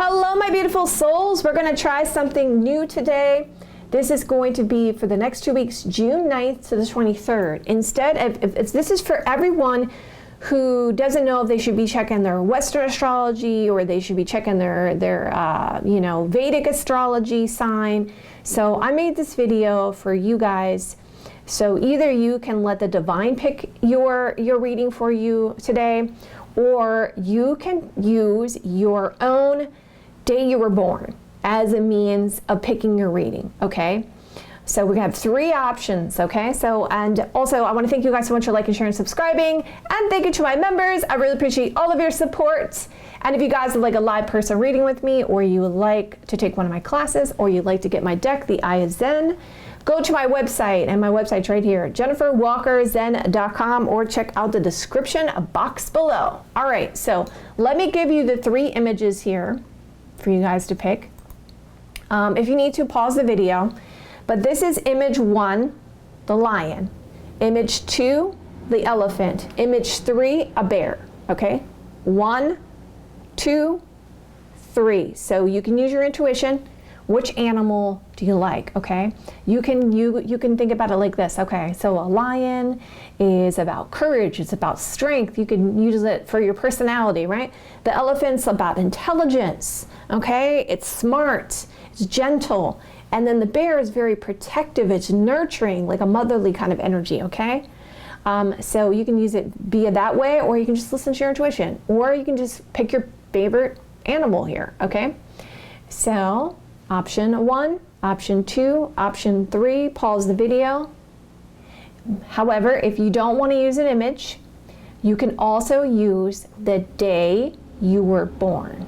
Hello, my beautiful souls. We're going to try something new today. This is going to be for the next 2 weeks, June 9th to the 23rd. Instead, this is for everyone who doesn't know if they should be checking their Western astrology or they should be checking their Vedic astrology sign. So I made this video for you guys. So either you can let the divine pick your reading for you today, or you can use your own day you were born as a means of picking your reading, okay? So we have 3 options, okay? And also I want to thank you guys so much for liking, sharing, subscribing, and thank you to my members. I really appreciate all of your support. And if you guys would like a live person reading with me, or you would like to take one of my classes, or you'd like to get my deck, The Eye of Zen, go to my website, and my website's right here, jenniferwalkerzen.com, or check out the description box below. All right, so let me give you the 3 images here for you guys to pick. If you need to, pause the video. But this is image 1, the lion. Image 2, the elephant. Image 3, a bear, okay? 1, 2, 3. So you can use your intuition. Which animal do you like, okay? You can think about it like this, okay? So a lion is about courage, it's about strength. You can use it for your personality, right? The elephant's about intelligence, okay? It's smart, it's gentle. And then the bear is very protective, it's nurturing, like a motherly kind of energy, okay? So you can use it via that way, or you can just listen to your intuition, or you can just pick your favorite animal here, okay? So option 1, option 2, option 3, pause the video. However, if you don't want to use an image, you can also use the day you were born,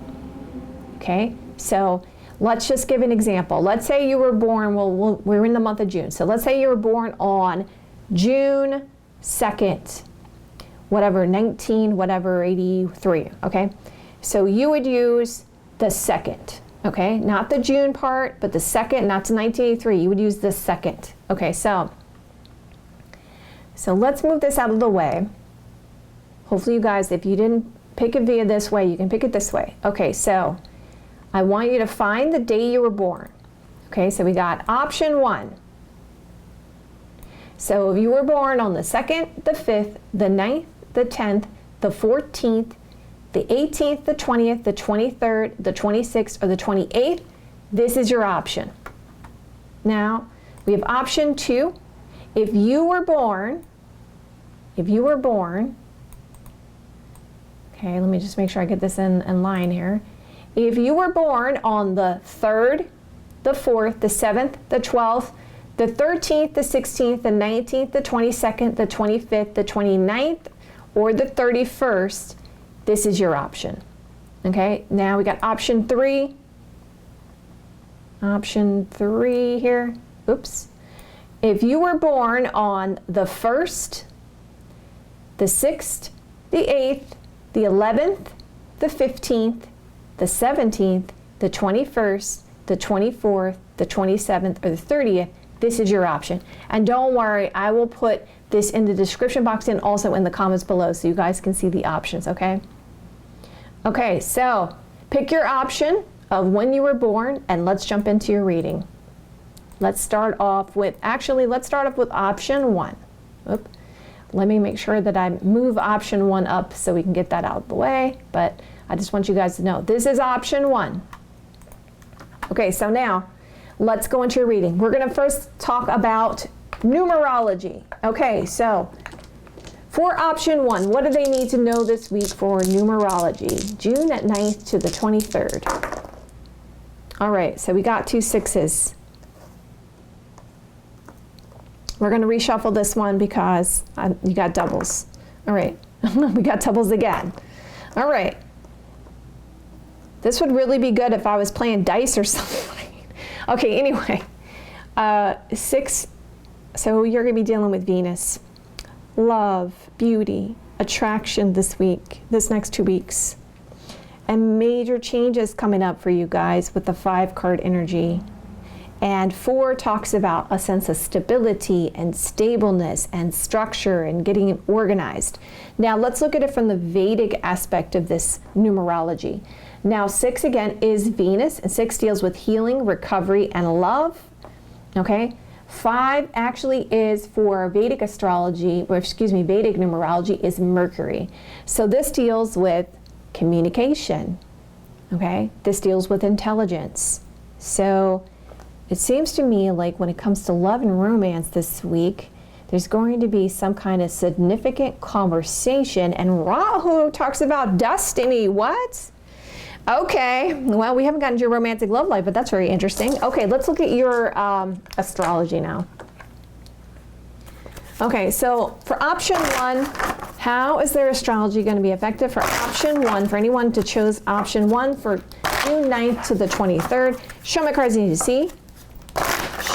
okay? So let's just give an example. Let's say you were born, we're in the month of June. So let's say you were born on June 2nd, 83, okay? So you would use the 2nd, okay? Not the June part, but the 2nd, not to 1983. You would use the 2nd. Okay, so let's move this out of the way. Hopefully you guys, if you didn't pick it via this way, you can pick it this way. Okay, so I want you to find the day you were born. Okay, so we got option 1. So if you were born on the 2nd, the 5th, the 9th, the 10th, the 14th, the 18th, the 20th, the 23rd, the 26th, or the 28th, this is your option. Now, we have option 2. If you were born, okay, let me just make sure I get this in line here. If you were born on the 3rd, the 4th, the 7th, the 12th, the 13th, the 16th, the 19th, the 22nd, the 25th, the 29th, or the 31st, this is your option. Okay, now we got option 3. Option 3 here. Oops. If you were born on the 1st, the 6th, the 8th, the 11th, the 15th, the 17th, the 21st, the 24th, the 27th, or the 30th, this is your option. And don't worry, I will put this in the description box and also in the comments below so you guys can see the options, okay? Okay, so pick your option of when you were born and let's jump into your reading. Let's start off with option 1. Oop. Let me make sure that I move option 1 up so we can get that out of the way, but I just want you guys to know this is option 1. Okay, so now let's go into your reading. We're going to first talk about numerology. Okay, so for option 1, what do they need to know this week for numerology? June 9th to the 23rd. All right, so we got 2 6s. We're going to reshuffle this one because you got doubles. All right, we got doubles again. All right. This would really be good if I was playing dice or something. Okay, anyway. 6, so you're going to be dealing with Venus. Love, beauty, attraction this week, this next 2 weeks. And major changes coming up for you guys with the 5-card energy. And 4 talks about a sense of stability and stableness and structure and getting it organized. Now let's look at it from the Vedic aspect of this numerology. Now 6 again is Venus, and 6 deals with healing, recovery, and love. Okay. 5 actually is for Vedic astrology, or excuse me, Vedic numerology is Mercury. So this deals with communication. Okay. This deals with intelligence. So it seems to me like when it comes to love and romance this week, there's going to be some kind of significant conversation, and Rahu talks about destiny. What? Okay, well, we haven't gotten to your romantic love life, but that's very interesting. Okay, let's look at your astrology now. Okay, so for option 1, how is their astrology going to be effective? For option 1, for anyone to choose option 1 for June 9th to the 23rd, show me cards you need to see.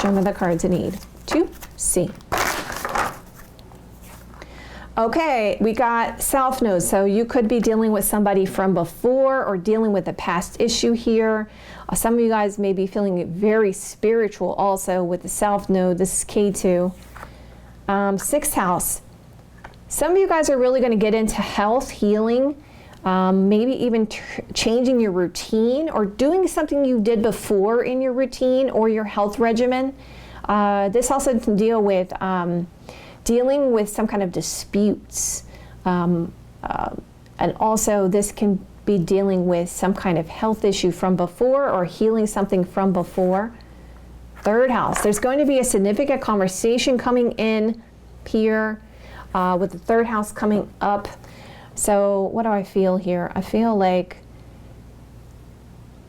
Show me the cards you need to see. Okay, we got South Node, so you could be dealing with somebody from before or dealing with a past issue here. Some of you guys may be feeling very spiritual also with the South Node. This is K2. 6th house. Some of you guys are really going to get into health, healing, maybe even changing your routine or doing something you did before in your routine or your health regimen. This also can deal with dealing with some kind of disputes, and also this can be dealing with some kind of health issue from before or healing something from before. 3rd house, there's going to be a significant conversation coming in here with the 3rd house coming up. So what do I feel here? I feel like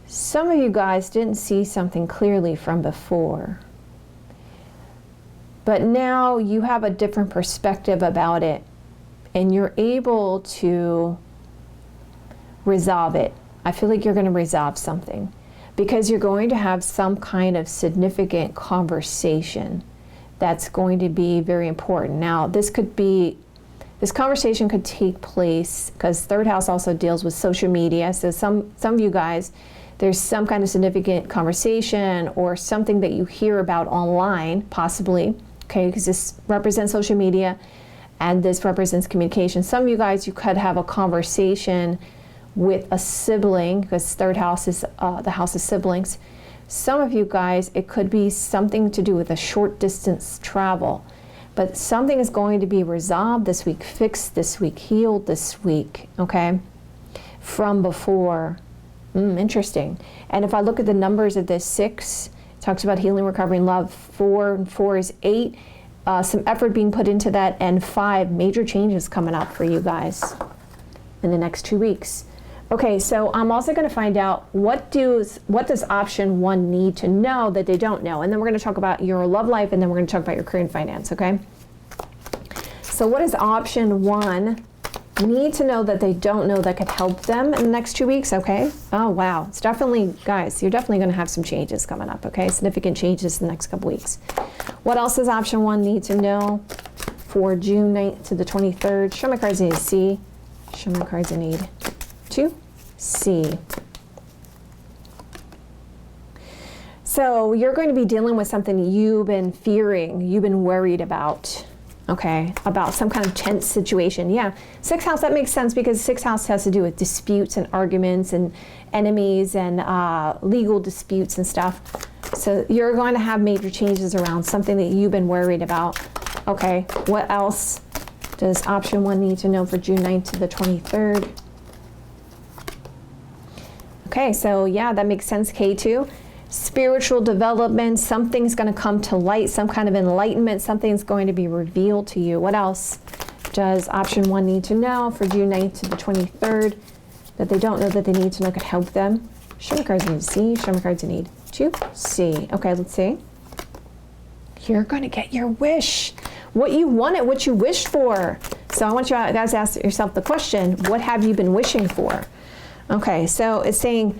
some of you guys didn't see something clearly from before, but now you have a different perspective about it and you're able to resolve it. I feel like you're going to resolve something because you're going to have some kind of significant conversation that's going to be very important. Now, this conversation could take place because 3rd house also deals with social media. So some of you guys, there's some kind of significant conversation or something that you hear about online, possibly. Okay, because this represents social media and this represents communication. Some of you guys, you could have a conversation with a sibling because 3rd house is the house of siblings. Some of you guys, it could be something to do with a short distance travel, but something is going to be resolved this week, fixed this week, healed this week, okay, from before. Interesting. And if I look at the numbers of this 6, talks about healing, recovery, and love. 4 and 4 is 8. Some effort being put into that. And 5, major changes coming up for you guys in the next 2 weeks. Okay, so I'm also going to find out what does option 1 need to know that they don't know. And then we're going to talk about your love life, and then we're going to talk about your career and finance, okay? So what does option 1 need to know that they don't know that could help them in the next 2 weeks, okay? Oh, wow. It's definitely, guys, you're definitely going to have some changes coming up, okay? Significant changes in the next couple weeks. What else does option 1 need to know for June 9th to the 23rd? Show me cards I need to see. Show me cards I need to see. So you're going to be dealing with something you've been fearing, you've been worried about. Okay, about some kind of tense situation. Yeah, 6th house, that makes sense because 6th house has to do with disputes and arguments and enemies and legal disputes and stuff. So you're going to have major changes around something that you've been worried about. Okay, what else does option 1 need to know for June 9th to the 23rd? Okay, so yeah, that makes sense, K2. Spiritual development, something's going to come to light, some kind of enlightenment, something's going to be revealed to you. What else does option 1 need to know for June 9th to the 23rd that they don't know that they need to know could help them? Show me cards you need to see. Show me cards you need to see. Okay, let's see. You're going to get your wish. What you wanted, what you wished for. So I want you guys to ask yourself the question, what have you been wishing for? Okay, so it's saying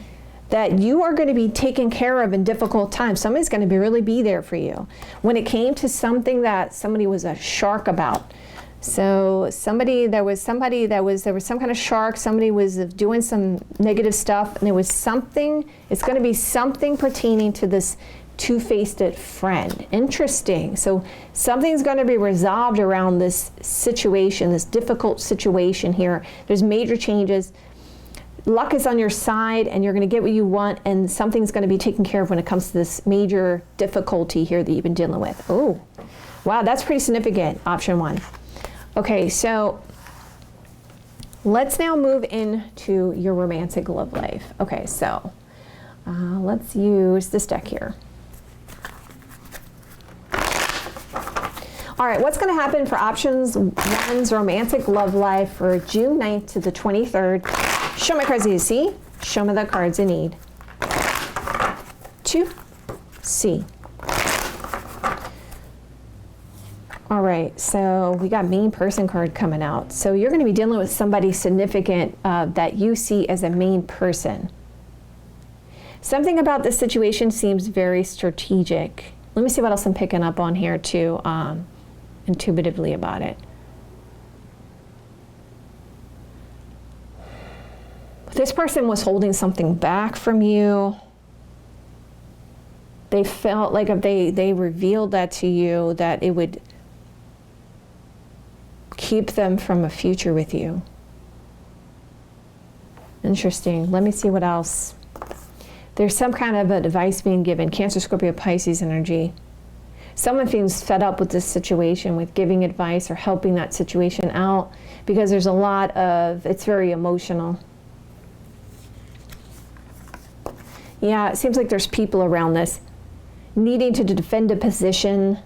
that you are going to be taken care of in difficult times. Somebody's going to really be there for you. When it came to something that somebody was a shark about, so there was some kind of shark, somebody was doing some negative stuff, and there was something, it's going to be something pertaining to this two-faced friend. Interesting. So something's going to be resolved around this situation, this difficult situation here. There's major changes. luck is on your side and you're going to get what you want, and something's going to be taken care of when it comes to this major difficulty here that you've been dealing with. Oh, wow, that's pretty significant, option 1. Okay, so let's now move into your romantic love life. Okay, so let's use this deck here. All right, what's going to happen for options 1's romantic love life for June 9th to the 23rd? Show my cards you see. Show me the cards I need to see. All right, so we got main person card coming out. So you're going to be dealing with somebody significant that you see as a main person. Something about this situation seems very strategic. Let me see what else I'm picking up on here too, intuitively about it. This person was holding something back from you. They felt like if they revealed that to you, that it would keep them from a future with you. Interesting. Let me see what else. There's some kind of advice being given. Cancer, Scorpio, Pisces energy. Someone feels fed up with this situation, with giving advice or helping that situation out, because there's a lot of, it's very emotional. Yeah, it seems like there's people around this needing to defend a position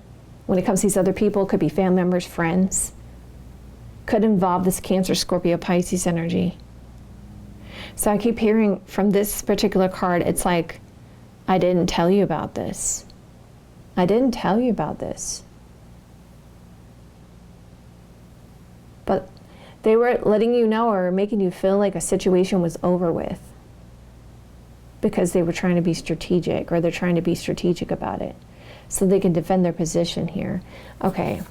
when it comes to these other people. Could be family members, friends. Could involve this Cancer, Scorpio, Pisces energy. So I keep hearing from this particular card, it's like, I didn't tell you about this. I didn't tell you about this. But they were letting you know or making you feel like a situation was over with, because they were trying to be strategic, or they're trying to be strategic about it so they can defend their position here. Okay.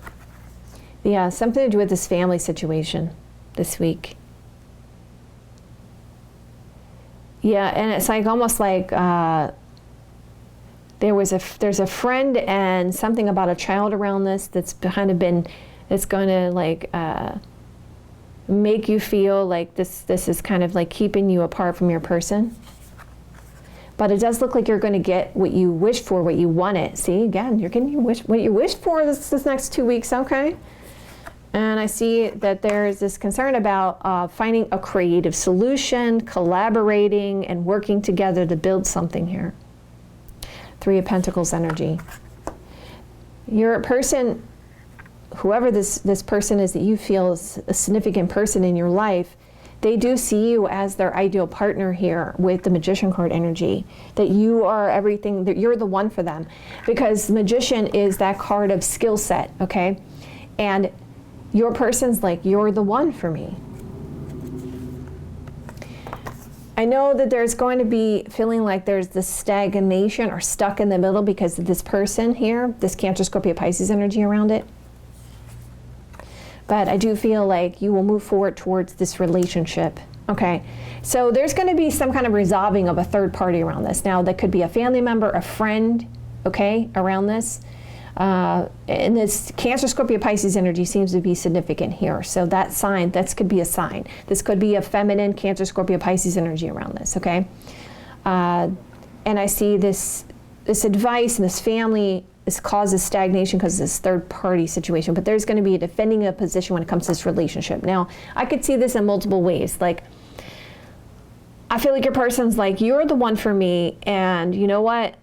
Yeah, something to do with this family situation this week. Yeah, and it's like almost like there's a friend and something about a child around this that's kind of been, it's going to like make you feel like this is kind of like keeping you apart from your person. But it does look like you're going to get what you wished for, what you wanted. See, again, you're getting what you wished for this next 2 weeks, okay? And I see that there's this concern about finding a creative solution, collaborating, and working together to build something here. 3 of Pentacles energy. You're a person, whoever this person is that you feel is a significant person in your life, they do see you as their ideal partner here with the Magician card energy, that you are everything, that you're the one for them. Because Magician is that card of skill set, okay? And your person's like, you're the one for me. I know that there's going to be feeling like there's this stagnation or stuck in the middle because of this person here, this Cancer, Scorpio, Pisces energy around it. But I do feel like you will move forward towards this relationship. Okay, so there's going to be some kind of resolving of a third party around this. Now, that could be a family member, a friend, okay, around this. And this Cancer, Scorpio, Pisces energy seems to be significant here. So that sign, that could be a sign. This could be a feminine Cancer, Scorpio, Pisces energy around this, okay? And I see this advice and this family, this causes stagnation because of this third party situation, but there's going to be a defending a position when it comes to this relationship. Now, I could see this in multiple ways. Like, I feel like your person's like, you're the one for me, and you know what?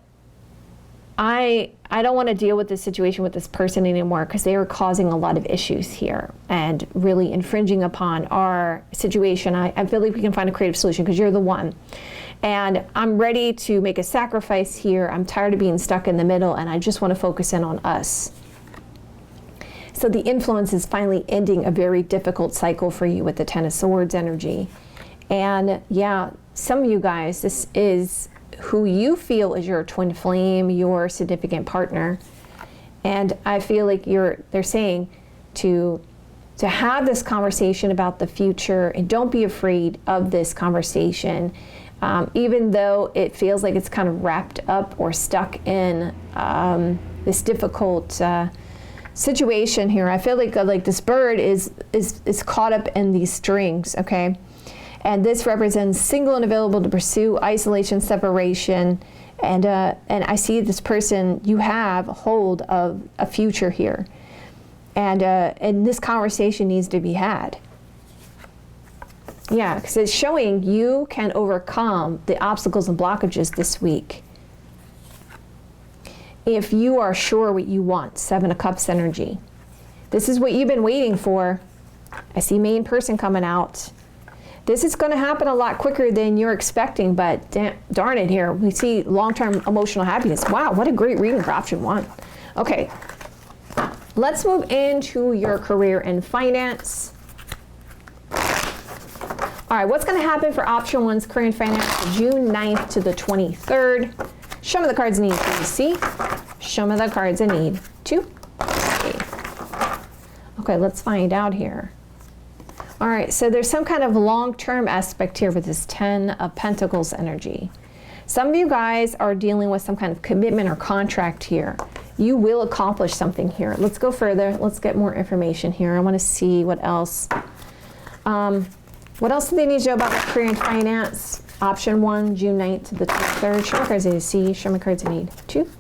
I don't want to deal with this situation with this person anymore because they are causing a lot of issues here and really infringing upon our situation. I feel like we can find a creative solution because you're the one. And I'm ready to make a sacrifice here. I'm tired of being stuck in the middle, and I just want to focus in on us. So the influence is finally ending a very difficult cycle for you with the Ten of Swords energy. And yeah, some of you guys, this is who you feel is your twin flame, your significant partner. And I feel like they're saying to have this conversation about the future, and don't be afraid of this conversation. Even though it feels like it's kind of wrapped up or stuck in this difficult situation here. I feel like this bird is caught up in these strings, okay? And this represents single and available to pursue isolation, separation. And I see this person, you have a hold of a future here. And this conversation needs to be had. Yeah, because it's showing you can overcome the obstacles and blockages this week. If you are sure what you want, Seven of Cups energy. This is what you've been waiting for. I see main person coming out. This is going to happen a lot quicker than you're expecting, but darn it here. We see long-term emotional happiness. Wow, what a great reading for option 1. Okay, let's move into your career and finance. All right, what's going to happen for option 1's career and finance June 9th to the 23rd? Show me the cards I need to see. Show me the cards I need to see. Okay, let's find out here. All right, so there's some kind of long-term aspect here with this 10 of Pentacles energy. Some of you guys are dealing with some kind of commitment or contract here. You will accomplish something here. Let's go further. Let's get more information here. I want to see what else. What else do they need to know about the career and finance? Option 1, June 9th to the 23rd. Show me cards I need to see. Show me cards I need to see.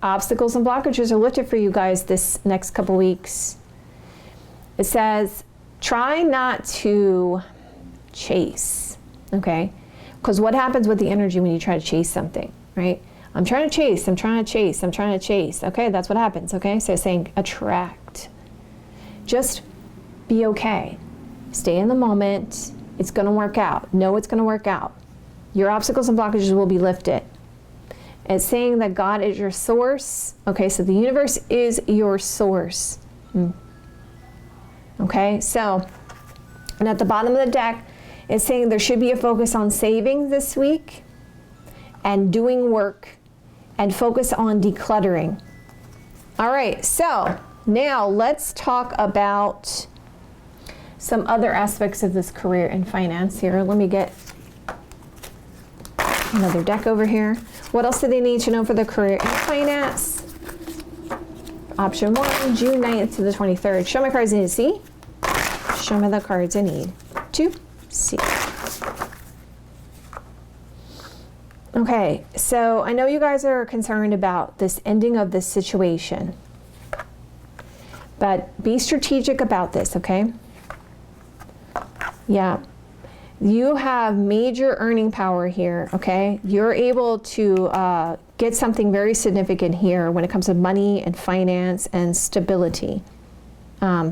Obstacles and blockages are lifted for you guys this next couple weeks. It says, try not to chase, okay? Because what happens with the energy when you try to chase something, right? I'm trying to chase, I'm trying to chase, I'm trying to chase. Okay, that's what happens, okay? So it's saying attract. Just be okay. Stay in the moment. It's going to work out. Know it's going to work out. Your obstacles and blockages will be lifted. It's saying that God is your source. Okay, so the universe is your source. Okay, so, and at the bottom of the deck, it's saying there should be a focus on saving this week and doing work and focus on decluttering. All right, so now let's talk about some other aspects of this career and finance here. Let me get another deck over here. What else do they need to know for the career and finance? Option 1, June 9th to the 23rd. Show me cards I need to see. Show me the cards I need to see. Okay, so I know you guys are concerned about this ending of this situation. But be strategic about this, okay? Yeah. You have major earning power here, okay? You're able to get something very significant here when it comes to money and finance and stability.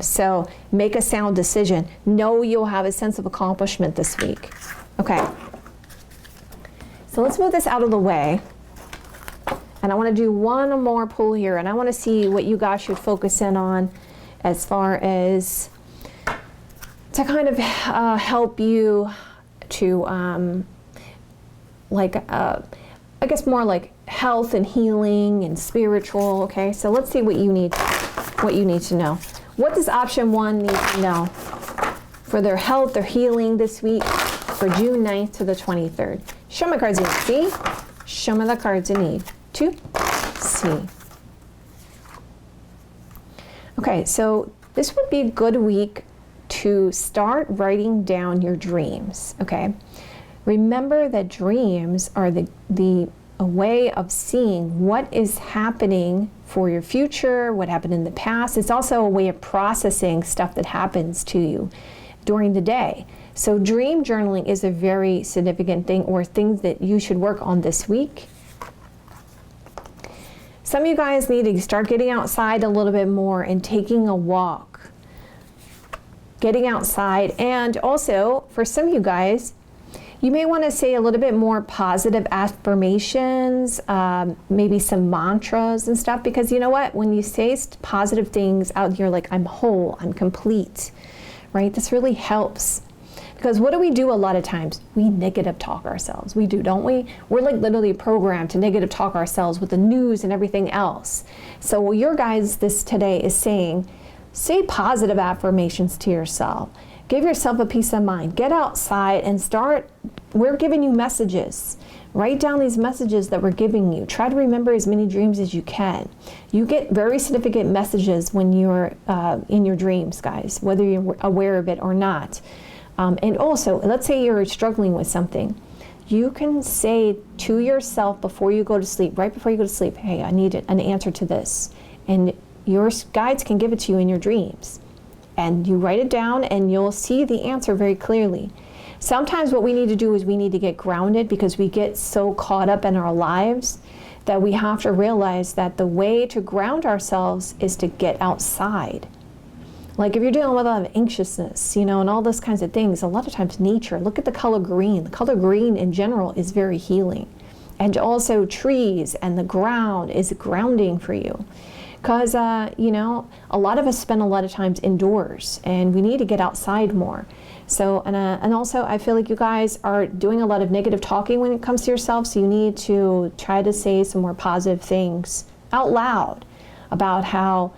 So make a sound decision. Know you'll have a sense of accomplishment this week. Okay. So let's move this out of the way. And I want to do one more pull here, and I want to see what you guys should focus in on as far as to kind of help you to, I guess more like health and healing and spiritual. Okay, so let's see what you need to know. What does option 1 need to know for their health, their healing this week for June 9th to the 23rd? Show me cards I need to see. Show me the cards I need to see. Okay, so this would be a good week to start writing down your dreams, okay? Remember that dreams are a way of seeing what is happening for your future, what happened in the past. It's also a way of processing stuff that happens to you during the day. So dream journaling is a very significant thing, or things that you should work on this week. Some of you guys need to start getting outside a little bit more and taking a walk. Getting outside, and also for some of you guys, you may want to say a little bit more positive affirmations, maybe some mantras and stuff, because you know what? When you say positive things out here like I'm whole, I'm complete, right? This really helps. Because what do we do a lot of times? We negative talk ourselves. We do, don't we? We're like literally programmed to negative talk ourselves with the news and everything else. So your guys today is saying, say positive affirmations to yourself. Give yourself a peace of mind. Get outside and start. We're giving you messages. Write down these messages that we're giving you. Try to remember as many dreams as you can. You get very significant messages when you're in your dreams, guys, whether you're aware of it or not. And also, let's say you're struggling with something. You can say to yourself before you go to sleep, right before you go to sleep, hey, I need an answer to this. And your guides can give it to you in your dreams. And you write it down and you'll see the answer very clearly. Sometimes what we need to do is we need to get grounded because we get so caught up in our lives that we have to realize that the way to ground ourselves is to get outside. Like if you're dealing with a lot of anxiousness, and all those kinds of things, a lot of times nature, look at the color green. The color green in general is very healing. And also trees and the ground is grounding for you. Because, a lot of us spend a lot of times indoors and we need to get outside more. So, and also I feel like you guys are doing a lot of negative talking when it comes to yourself. So you need to try to say some more positive things out loud about how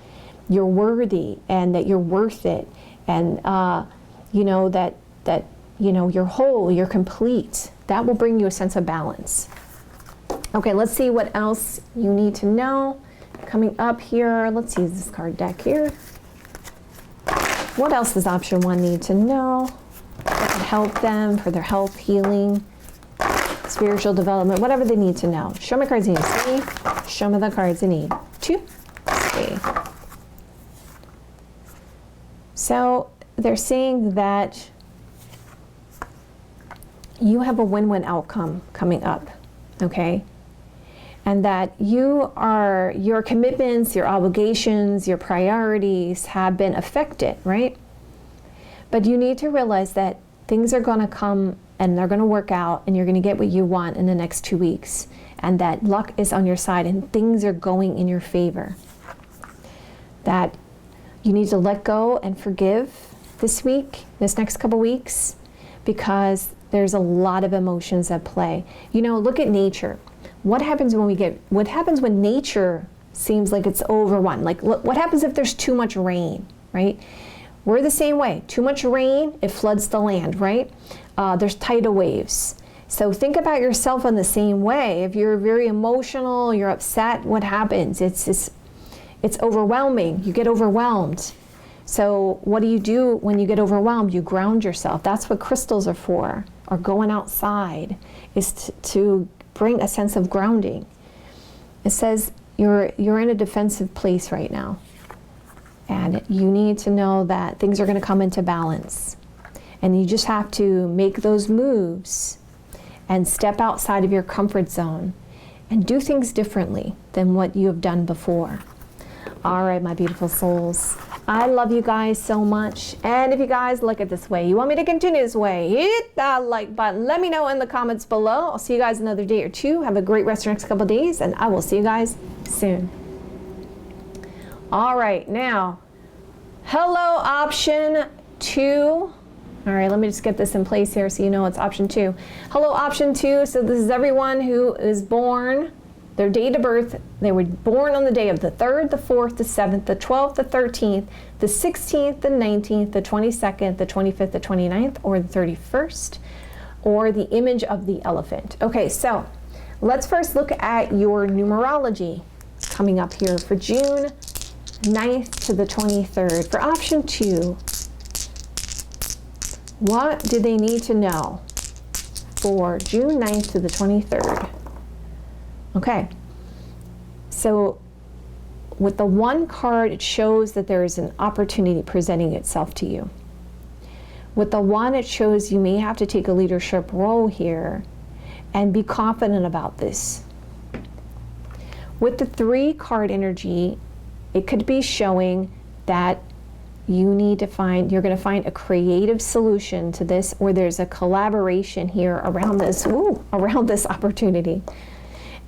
you're worthy and that you're worth it. And, that you're whole, you're complete. That will bring you a sense of balance. Okay, let's see what else you need to know. Coming up here, let's use this card deck here. What else does option 1 need to know that can help them for their health, healing, spiritual development, whatever they need to know? Show me cards you need to see. Show me the cards you need to see. So they're saying that you have a win-win outcome coming up, okay? And that your commitments, your obligations, your priorities have been affected, right? But you need to realize that things are going to come and they're going to work out and you're going to get what you want in the next 2 weeks. And that luck is on your side and things are going in your favor. That you need to let go and forgive this week, this next couple weeks, because there's a lot of emotions at play. Look at nature. What happens when nature seems like it's overrun? Like what happens if there's too much rain, right? We're the same way. Too much rain, it floods the land, right? There's tidal waves. So think about yourself in the same way. If you're very emotional, you're upset, what happens? It's overwhelming. You get overwhelmed. So what do you do when you get overwhelmed? You ground yourself. That's what crystals are for, or going outside, is to bring a sense of grounding. It says you're in a defensive place right now. And you need to know that things are going to come into balance. And you just have to make those moves and step outside of your comfort zone and do things differently than what you have done before. All right, my beautiful souls. I love you guys so much. And if you guys like it this way, you want me to continue this way, hit that like button. Let me know in the comments below. I'll see you guys another day or two. Have a great rest of your next couple of days, and I will see you guys soon. All right, now, hello, option 2. All right, let me just get this in place here so you know it's option 2. Hello, option 2. So this is everyone who is born, their date of birth. They were born on the day of the 3rd, the 4th, the 7th, the 12th, the 13th, the 16th, the 19th, the 22nd, the 25th, the 29th, or the 31st, or the image of the elephant. Okay, so let's first look at your numerology coming up here for June 9th to the 23rd. For option 2, what do they need to know for June 9th to the 23rd? Okay, so with the 1 card, it shows that there is an opportunity presenting itself to you. With the 1, it shows you may have to take a leadership role here and be confident about this. With the 3 card energy, it could be showing that you're going to find a creative solution to this, or there's a collaboration here around this, around this opportunity.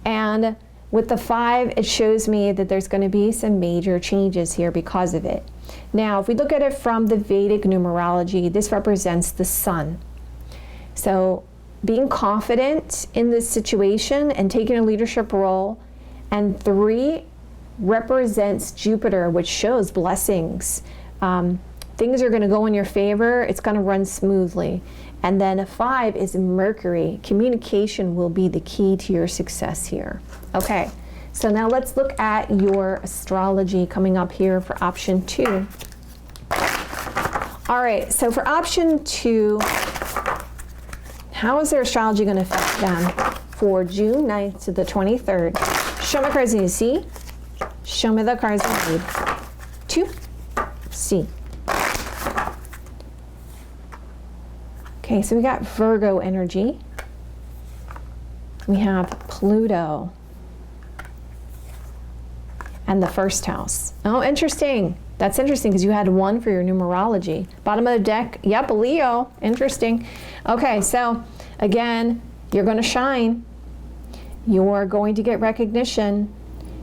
And with the 5, it shows me that there's going to be some major changes here because of it. Now, if we look at it from the Vedic numerology, this represents the sun. So being confident in this situation and taking a leadership role. And 3 represents Jupiter, which shows blessings. Things are going to go in your favor. It's going to run smoothly. And then a 5 is Mercury. Communication will be the key to your success here. Okay, so now let's look at your astrology coming up here for option 2. All right, so for option 2, how is their astrology going to affect them for June 9th to the 23rd? Show me cards you need to see. Show me the cards you need to see. Okay, so we got Virgo energy. We have Pluto. And the first house. Oh, interesting. That's interesting because you had 1 for your numerology. Bottom of the deck, yep, Leo. Interesting. Okay, so again, you're going to shine. You're going to get recognition.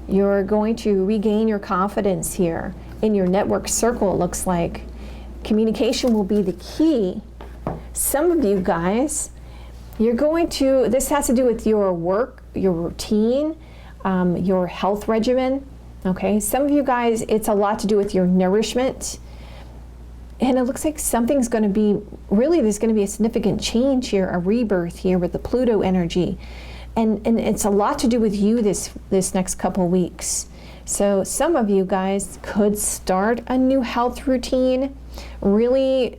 You're going to regain your confidence here. In your network circle, it looks like. Communication will be the key. Some of you guys, you're going to, this has to do with your work, your routine, your health regimen. Okay, some of you guys, it's a lot to do with your nourishment. And it looks like something's going to be, really there's going to be a significant change here, a rebirth here with the Pluto energy. And it's a lot to do with you this next couple weeks. So some of you guys could start a new health routine, really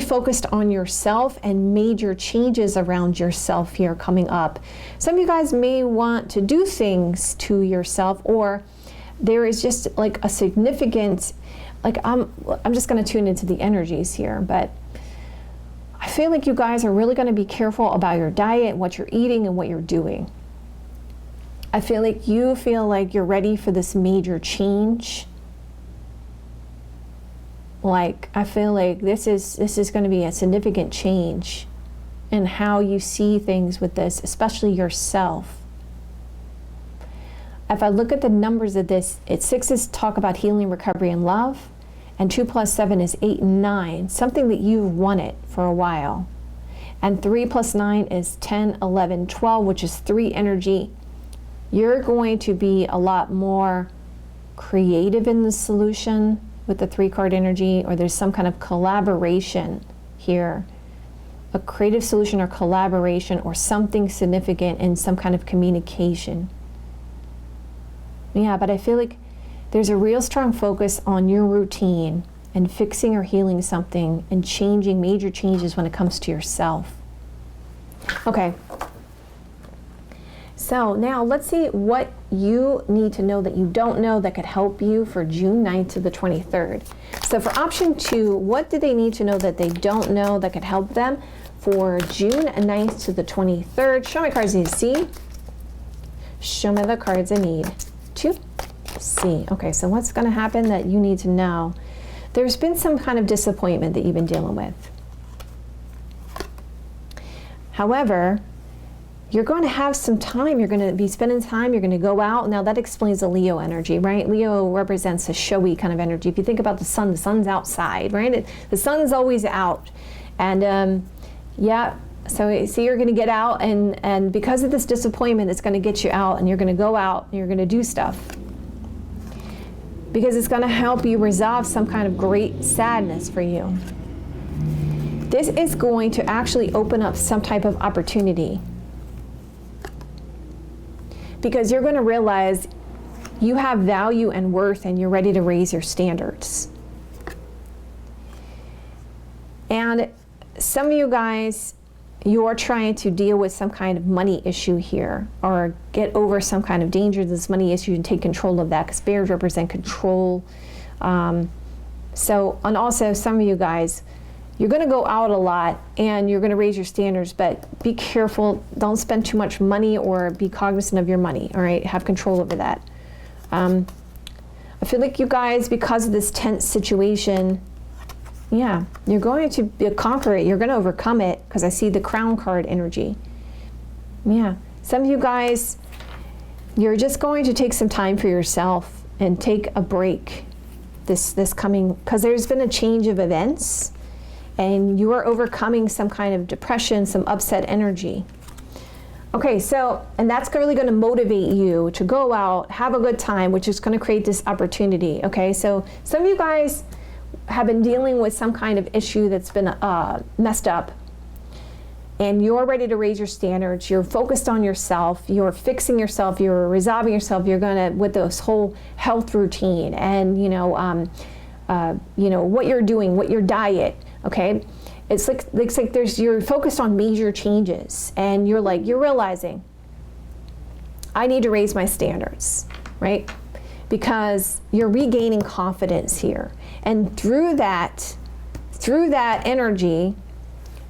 focused on yourself and major changes around yourself here coming up. Some of you guys may want to do things to yourself, or there is just like a significant, like I'm just going to tune into the energies here, but I feel like you guys are really going to be careful about your diet, what you're eating, and what you're doing. I feel like you feel like you're ready for this major change. Like, I feel like this is going to be a significant change in how you see things with this, especially yourself. If I look at the numbers of this, 6 is talk about healing, recovery, and love. And 2 plus 7 is 8 and 9, something that you've wanted for a while. And 3 plus 9 is 10, 11, 12, which is 3 energy. You're going to be a lot more creative in the solution with the 3-card energy, or there's some kind of collaboration here. A creative solution or collaboration or something significant in some kind of communication. Yeah, but I feel like there's a real strong focus on your routine and fixing or healing something and changing major changes when it comes to yourself. Okay. So now let's see what you need to know that you don't know that could help you for June 9th to the 23rd. So for option 2, what do they need to know that they don't know that could help them for June 9th to the 23rd? Show me cards I need to see. Show me the cards I need to see. Okay, so what's going to happen that you need to know? There's been some kind of disappointment that you've been dealing with. However, you're going to have some time. You're going to be spending time. You're going to go out. Now that explains the Leo energy, right? Leo represents a showy kind of energy. If you think about the sun's outside, right? The sun's always out. And yeah, so you're going to get out, and because of this disappointment, it's going to get you out, and you're going to go out and you're going to do stuff. Because it's going to help you resolve some kind of great sadness for you. This is going to actually open up some type of opportunity. Because you're going to realize you have value and worth, and you're ready to raise your standards. And some of you guys, you're trying to deal with some kind of money issue here, or get over some kind of danger, this money issue, and take control of that, because bears represent control. And also some of you guys, you're going to go out a lot and you're going to raise your standards, but be careful. Don't spend too much money, or be cognizant of your money, all right? Have control over that. I feel like you guys, because of this tense situation, yeah, you're going to conquer it. You're going to overcome it, because I see the Crown card energy. Yeah, some of you guys, you're just going to take some time for yourself and take a break this coming, because there's been a change of events. And you are overcoming some kind of depression, some upset energy. Okay, so, and that's really going to motivate you to go out, have a good time, which is going to create this opportunity. Okay, so some of you guys have been dealing with some kind of issue that's been messed up. and you're ready to raise your standards, you're focused on yourself, you're fixing yourself, you're resolving yourself, you're gonna, with this whole health routine and, what you're doing, what your diet, okay? It's like you're focused on major changes, and you're realizing, I need to raise my standards, right? Because you're regaining confidence here. And through that energy,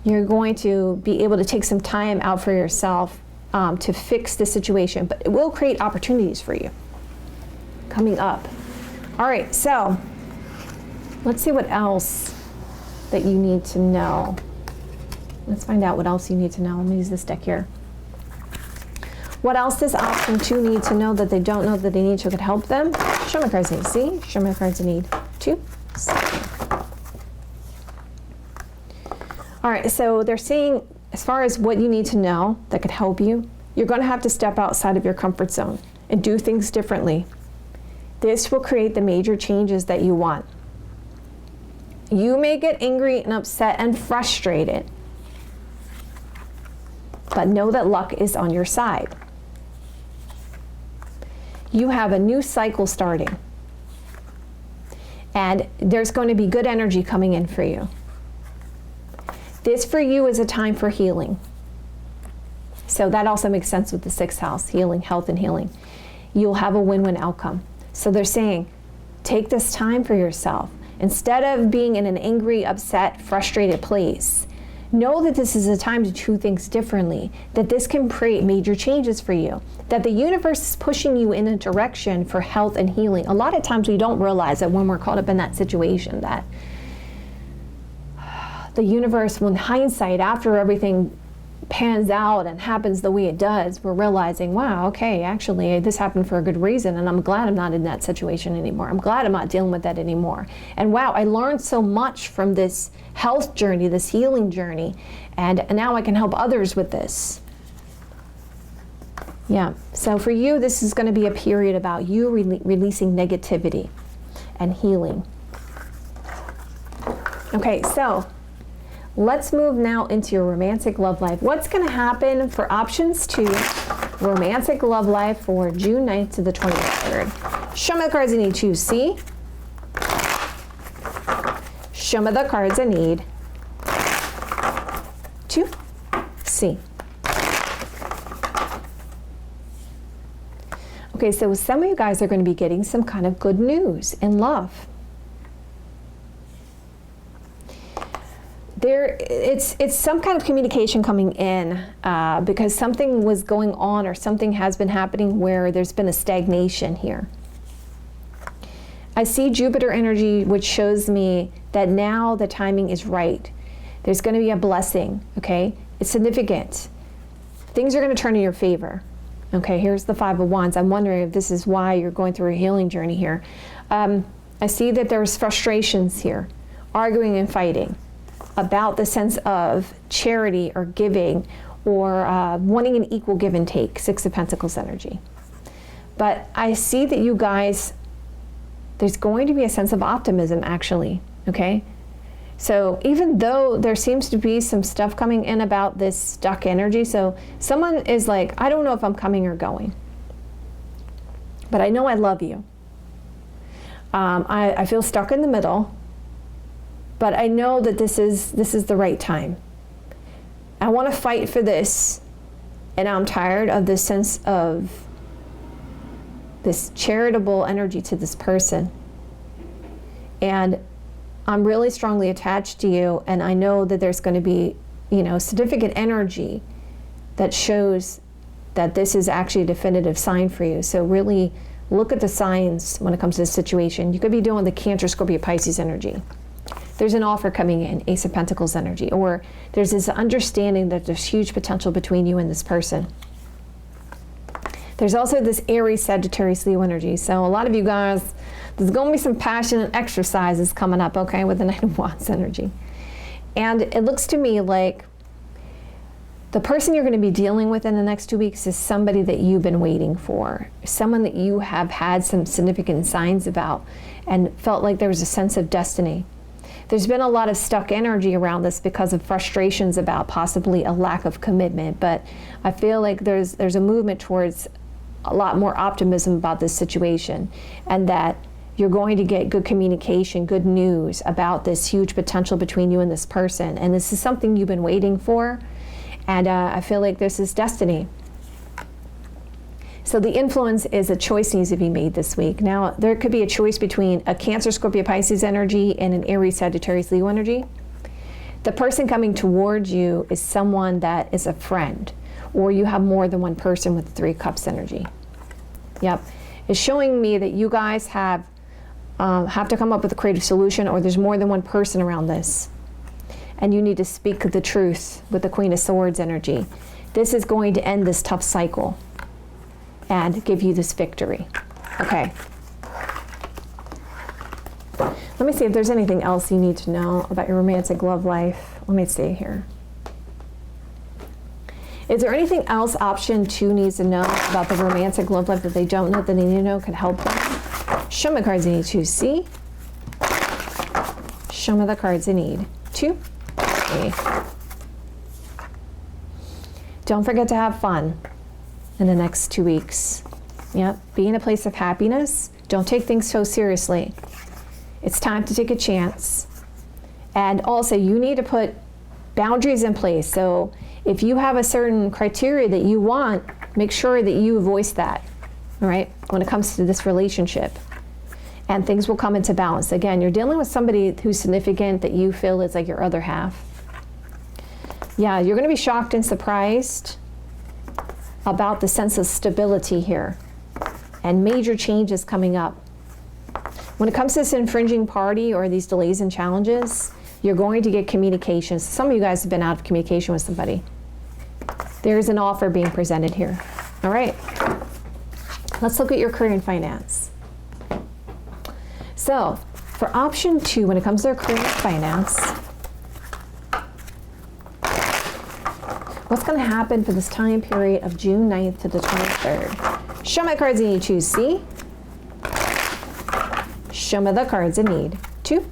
you're going to be able to take some time out for yourself to fix the situation, but it will create opportunities for you coming up. All right, so let's see what else that you need to know. Let's find out what else you need to know. Let me use this deck here. What else does option 2 need to know that they don't know that they need so it could help them? Show me the cards they need. See? Show me the cards they need. 2. All right, so they're saying, as far as what you need to know that could help you, you're going to have to step outside of your comfort zone and do things differently. This will create the major changes that you want. You may get angry and upset and frustrated, but know that luck is on your side. You have a new cycle starting, and there's going to be good energy coming in for you. This for you is a time for healing. So that also makes sense with the 6th house, healing, health, and healing. You'll have a win-win outcome. So they're saying, take this time for yourself. Instead of being in an angry, upset, frustrated place, know that this is a time to do things differently, that this can create major changes for you, that the universe is pushing you in a direction for health and healing. A lot of times we don't realize that when we're caught up in that situation, that the universe, when hindsight, after everything pans out and happens the way it does, we're realizing, wow, okay, actually this happened for a good reason, and I'm glad I'm not in that situation anymore. I'm glad I'm not dealing with that anymore. And wow, I learned so much from this health journey, this healing journey, and now I can help others with this. Yeah, so for you, this is going to be a period about you releasing negativity and healing. Okay, so let's move now into your romantic love life. What's going to happen for options 2, romantic love life for June 9th to the 23rd? Show me the cards I need to see. Show me the cards I need to see. Okay, so some of you guys are going to be getting some kind of good news in love. It's some kind of communication coming in because something was going on or something has been happening where there's been a stagnation here. I see Jupiter energy, which shows me that now the timing is right. There's going to be a blessing, okay? It's significant. Things are going to turn in your favor. Okay, here's the 5 of Wands. I'm wondering if this is why you're going through a healing journey here. I see that there's frustrations here, arguing and fighting about the sense of charity or giving or wanting an equal give and take, 6 of Pentacles energy. But I see that you guys, there's going to be a sense of optimism actually, okay? So even though there seems to be some stuff coming in about this stuck energy, so someone is like, I don't know if I'm coming or going, but I know I love you. I feel stuck in the middle, but I know that this is the right time. I want to fight for this, and I'm tired of this sense of this charitable energy to this person. And I'm really strongly attached to you, and I know that there's going to be, significant energy that shows that this is actually a definitive sign for you. So really look at the signs when it comes to this situation. You could be doing the Cancer, Scorpio, Pisces energy. There's an offer coming in, Ace of Pentacles energy, or there's this understanding that there's huge potential between you and this person. There's also this Aries, Sagittarius, Leo energy. So a lot of you guys, there's going to be some passionate exercises coming up, okay, with the Knight of Wands energy. And it looks to me like the person you're going to be dealing with in the next 2 weeks is somebody that you've been waiting for, someone that you have had some significant signs about and felt like there was a sense of destiny. There's been a lot of stuck energy around this because of frustrations about possibly a lack of commitment, but I feel like there's a movement towards a lot more optimism about this situation, and that you're going to get good communication, good news about this huge potential between you and this person. And this is something you've been waiting for, and I feel like this is destiny. So the influence is a choice needs to be made this week. Now, there could be a choice between a Cancer, Scorpio, Pisces energy and an Aries, Sagittarius, Leo energy. The person coming towards you is someone that is a friend, or you have more than one person with the 3 Cups energy. Yep. It's showing me that you guys have to come up with a creative solution, or there's more than one person around this. And you need to speak the truth with the Queen of Swords energy. This is going to end this tough cycle and give you this victory. Okay. Let me see if there's anything else you need to know about your romantic love life. Let me see here. Is there anything else option 2 needs to know about the romantic love life that they don't know that they need to know could help them? Show me the cards you need to see. Show me the cards you need to see. Don't forget to have fun in the next 2 weeks. Yep, be in a place of happiness. Don't take things so seriously. It's time to take a chance. And also, you need to put boundaries in place. So if you have a certain criteria that you want, make sure that you voice that, all right, when it comes to this relationship. And things will come into balance. Again, you're dealing with somebody who's significant that you feel is like your other half. Yeah, you're going to be shocked and surprised about the sense of stability here and major changes coming up. When it comes to this infringing party or these delays and challenges, you're going to get communication. Some of you guys have been out of communication with somebody. There's an offer being presented here. All right. Let's look at your career and finance. So, for option 2, when it comes to their career and finance, what's going to happen for this time period of June 9th to the 23rd? Show me the cards you need to see. Show me the cards you need to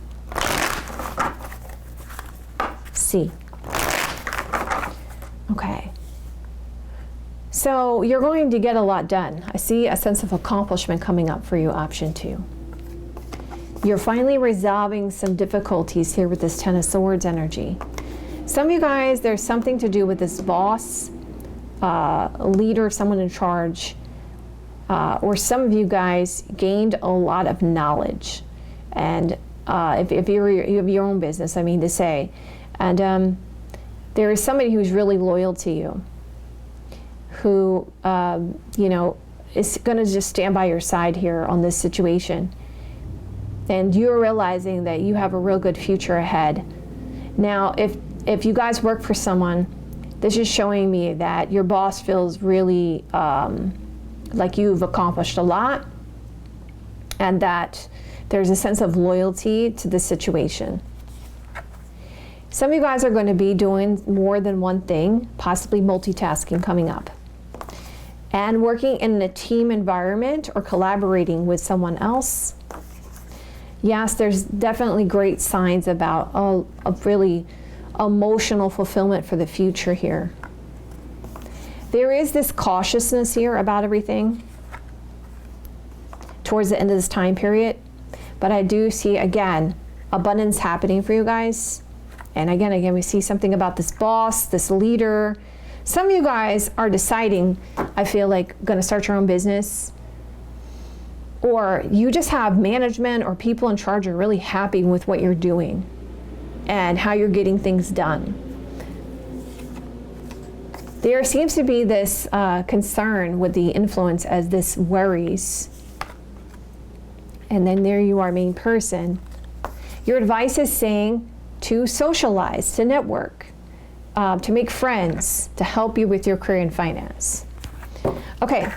see. Okay. So you're going to get a lot done. I see a sense of accomplishment coming up for you, option 2. You're finally resolving some difficulties here with this Ten of Swords energy. Some of you guys, there's something to do with this boss, leader, someone in charge, or some of you guys gained a lot of knowledge. And if you have your own business, I mean to say, and there is somebody who's really loyal to you, who, you know, is going to just stand by your side here on this situation. And you're realizing that you have a real good future ahead. Now, if you guys work for someone, this is showing me that your boss feels really like you've accomplished a lot, and that there's a sense of loyalty to the situation. Some of you guys are going to be doing more than one thing, possibly multitasking coming up, and working in a team environment or collaborating with someone else. Yes, there's definitely great signs about a really emotional fulfillment for the future here. There is this cautiousness here about everything towards the end of this time period, but I do see, again, abundance happening for you guys. And again, we see something about this boss, this leader. Some of you guys are deciding, I feel like, going to start your own business. Or you just have management or people in charge are really happy with what you're doing and how you're getting things done. There seems to be this concern with the influence as this worries. And then there you are, main person. Your advice is saying to socialize, to network, to make friends, to help you with your career and finance. Okay,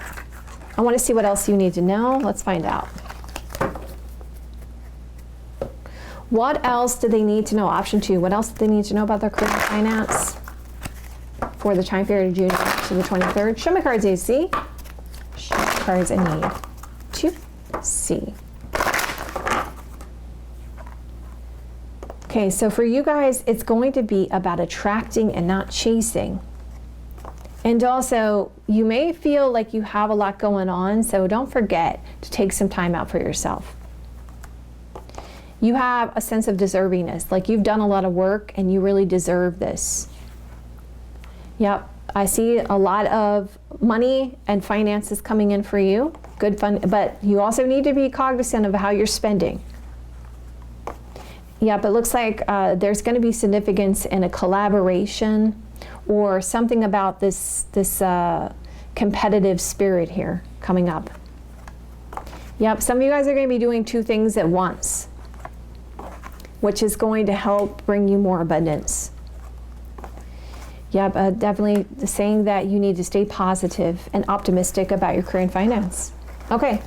I want to see what else you need to know. Let's find out. What else do they need to know? Option 2, what else do they need to know about their career and finance for the time period of June to the 23rd? Show me cards you see. Show me cards I need to see. Okay, so for you guys, it's going to be about attracting and not chasing. And also, you may feel like you have a lot going on, so don't forget to take some time out for yourself. You have a sense of deservingness, like you've done a lot of work and you really deserve this. Yep, I see a lot of money and finances coming in for you. Good fun, but you also need to be cognizant of how you're spending. Yeah, but it looks like there's going to be significance in a collaboration or something about this competitive spirit here coming up. Yep, some of you guys are going to be doing two things at once, which is going to help bring you more abundance. Yep, definitely saying that you need to stay positive and optimistic about your career and finance. Okay.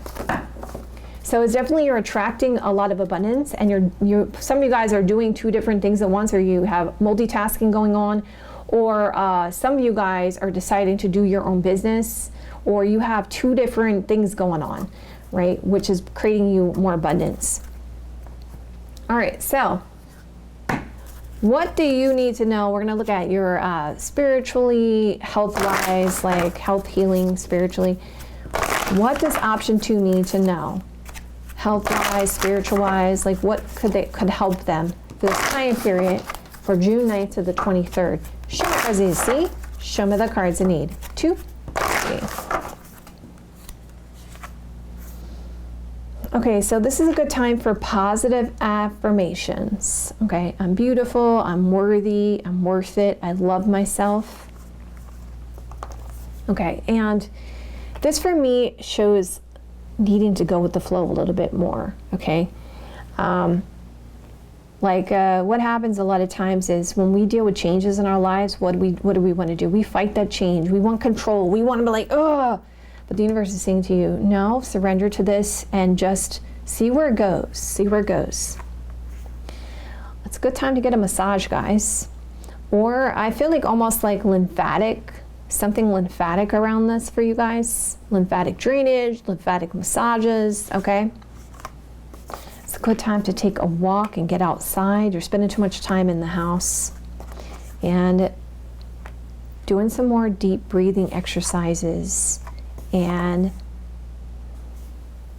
So it's definitely you're attracting a lot of abundance, and you're some of you guys are doing two different things at once, or you have multitasking going on, or some of you guys are deciding to do your own business, or you have two different things going on, right? Which is creating you more abundance. All right, so what do you need to know? We're going to look at your spiritually, health-wise, like health healing spiritually. What does option 2 need to know? Health-wise, spiritual-wise, like what could help them for this time period for June 9th to the 23rd? Show me the cards I need to see. Show me the cards I need to see. Okay, so this is a good time for positive affirmations. Okay, I'm beautiful, I'm worthy, I'm worth it, I love myself. Okay, and this for me shows needing to go with the flow a little bit more, okay? What happens a lot of times is when we deal with changes in our lives, what do we want to do? We fight that change. We want control. We want to be like, ugh. But the universe is saying to you, no, surrender to this and just see where it goes. See where it goes. It's a good time to get a massage, guys. Or I feel like almost like something lymphatic around this for you guys. Lymphatic drainage, lymphatic massages, okay? It's a good time to take a walk and get outside. You're spending too much time in the house. And doing some more deep breathing exercises. And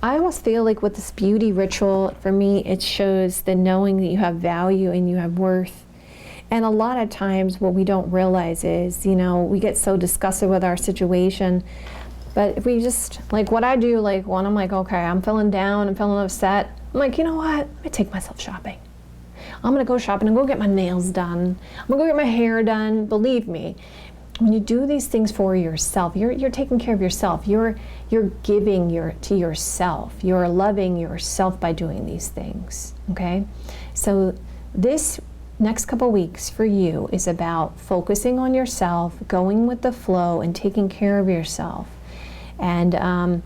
I almost feel like with this beauty ritual, for me, it shows the knowing that you have value and you have worth. And a lot of times what we don't realize is, we get so disgusted with our situation. But if we just, like what I do, like when I'm like, okay, I'm feeling down, I'm feeling upset, I'm like, you know what? Let me take myself shopping. I'm going to go shopping and go get my nails done. I'm going to go get my hair done. Believe me, when you do these things for yourself, you're taking care of yourself. You're giving to yourself. You're loving yourself by doing these things, okay? So this next couple weeks for you is about focusing on yourself, going with the flow, and taking care of yourself. And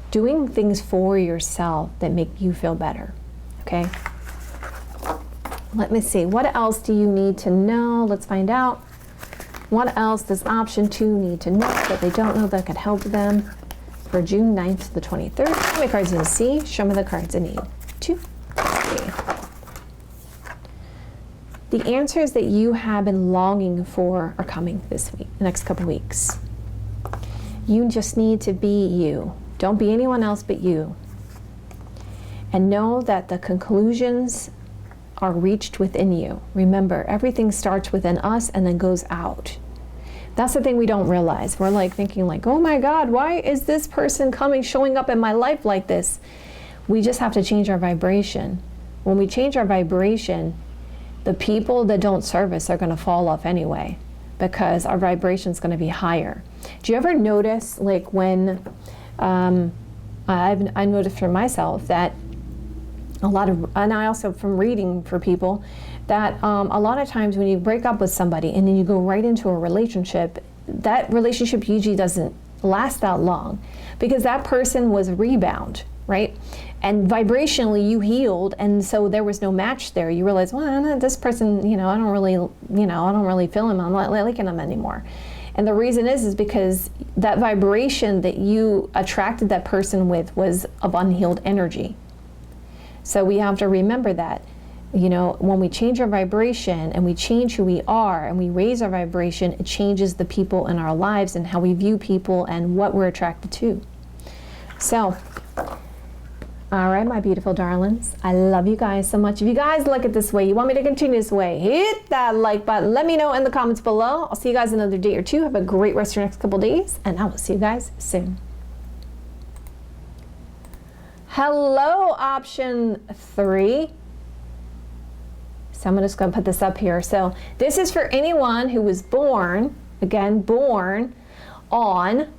doing things for yourself that make you feel better, okay? Let me see. What else do you need to know? Let's find out. What else does option 2 need to know that they don't know that could help them for June 9th to the 23rd? How many cards do you see? Show me the cards I need. 2, 3. The answers that you have been longing for are coming this week, the next couple weeks. You just need to be you. Don't be anyone else but you. And know that the conclusions are reached within you. Remember, everything starts within us and then goes out. That's the thing we don't realize. We're like thinking like, oh my God, why is this person showing up in my life like this? We just have to change our vibration. When we change our vibration, the people that don't serve us are going to fall off anyway, because our vibration is going to be higher. Do you ever notice, like when I noticed for myself that and I also from reading for people, that a lot of times when you break up with somebody and then you go right into a relationship, that relationship usually doesn't last that long because that person was a rebound, right? And vibrationally you healed, and so there was no match there. You realize, well, this person, I don't really feel him. I'm not liking him anymore. And the reason is because that vibration that you attracted that person with was of unhealed energy. So we have to remember that You know, when we change our vibration and we change who we are and we raise our vibration, it changes the people in our lives and how we view people and what we're attracted to. So, all right, my beautiful darlings, I love you guys so much. If you guys like it this way, you want me to continue this way, hit that like button. Let me know in the comments below. I'll see you guys another day or two. Have a great rest of your next couple days, and I will see you guys soon. Hello, option 3. So I'm just going to put this up here. So this is for anyone who was born, again, born on,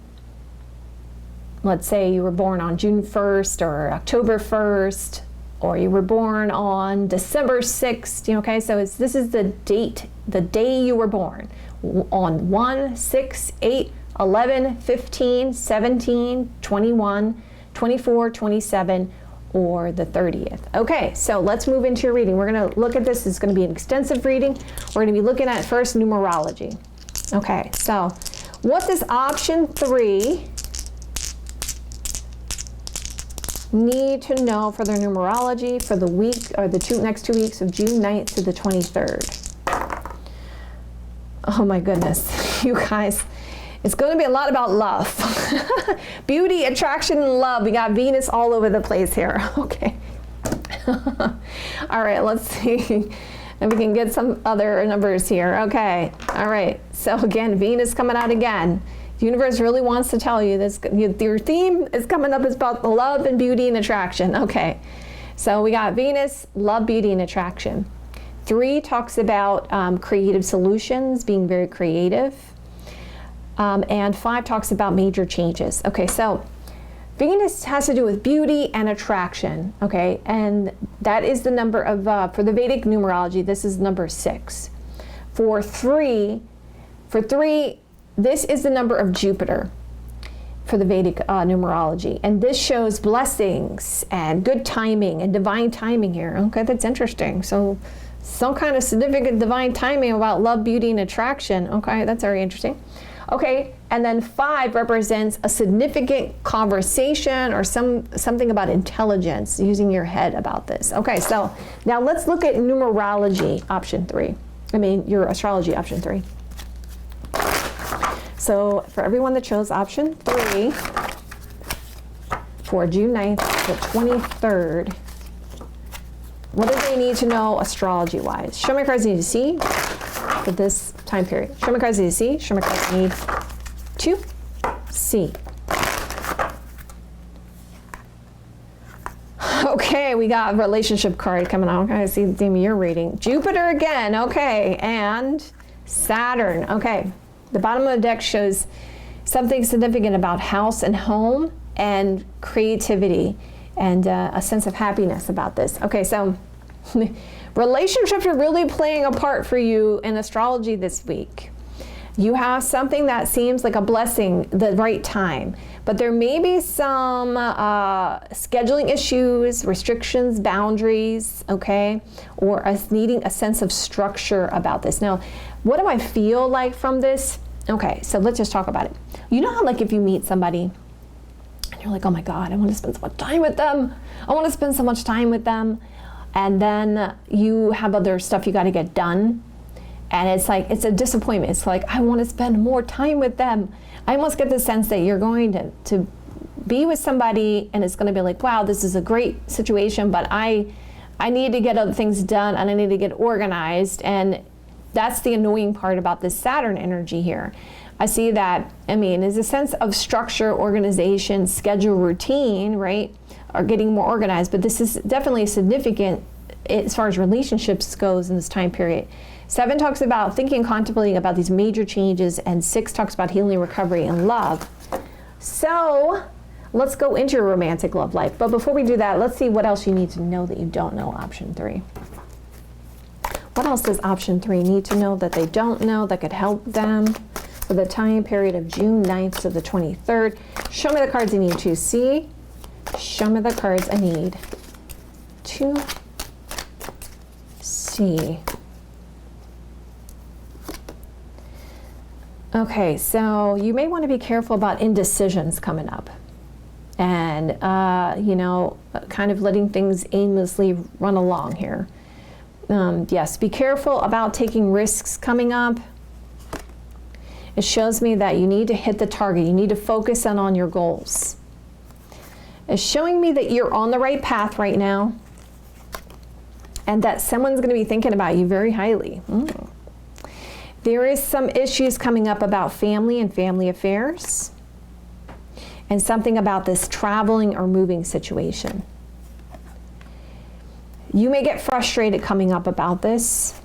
let's say you were born on June 1st or October 1st, or you were born on December 6th, okay? So this is the date, the day you were born, on 1, 6, 8, 11, 15, 17, 21, 24, 27, or the 30th. Okay, so let's move into your reading. We're going to look at this. It's going to be an extensive reading. We're going to be looking at first numerology. Okay, so what does option 3 need to know for their numerology for the week or the next 2 weeks of June 9th to the 23rd? Oh my goodness, you guys. It's going to be a lot about love. Beauty, attraction, and love. We got Venus all over the place here. Okay. All right, let's see if we can get some other numbers here. Okay. All right. So again, Venus coming out again. The universe really wants to tell you this. Your theme is coming up is about love and beauty and attraction. Okay. So we got Venus, love, beauty, and attraction. 3 talks about creative solutions, being very creative. And 5 talks about major changes. Okay, so Venus has to do with beauty and attraction, okay? And that is the number of, for the Vedic numerology, this is number 6. For 3, this is the number of Jupiter for the Vedic numerology. And this shows blessings and good timing and divine timing here. Okay, that's interesting. So some kind of significant divine timing about love, beauty, and attraction. Okay, that's very interesting. Okay, and then 5 represents a significant conversation or something about intelligence, using your head about this. Okay, so now let's look at numerology, option 3. I mean, your astrology, option 3. So for everyone that chose option 3, for June 9th to the 23rd, what do they need to know astrology-wise? Show me cards you need to see for this time period. Show me cards you need to see. Show me cards you need to see. Okay, we got a relationship card coming out. Okay, I see the theme of your reading. Jupiter again, okay, and Saturn. Okay, the bottom of the deck shows something significant about house and home and creativity and a sense of happiness about this. Okay, so relationships are really playing a part for you in astrology this week. You have something that seems like a blessing, the right time, but there may be some scheduling issues, restrictions, boundaries, okay, or us needing a sense of structure about this. Now, what do I feel like from this? Okay, so let's just talk about it. You know how, like, if you meet somebody and you're like, oh my God, I want to spend so much time with them. I want to spend so much time with them. And then you have other stuff you got to get done. And it's like, it's a disappointment. It's like, I want to spend more time with them. I almost get the sense that you're going to be with somebody and it's going to be like, wow, this is a great situation, but I need to get other things done and I need to get organized. And that's the annoying part about this Saturn energy here. I see that, I mean, is a sense of structure, organization, schedule, routine, right? Are getting more organized, but this is definitely significant as far as relationships goes in this time period. 7 talks about thinking, contemplating about these major changes, and 6 talks about healing, recovery, and love. So let's go into your romantic love life. But before we do that, let's see what else you need to know that you don't know, option 3. What else does option 3 need to know that they don't know that could help them for the time period of June 9th to the 23rd? Show me the cards you need to see. Show me the cards I need to see. Okay, so you may want to be careful about indecisions coming up and, kind of letting things aimlessly run along here. Yes, be careful about taking risks coming up. It shows me that you need to hit the target. You need to focus in on your goals. It's showing me that you're on the right path right now and that someone's going to be thinking about you very highly. There is some issues coming up about family and family affairs and something about this traveling or moving situation. You may get frustrated coming up about this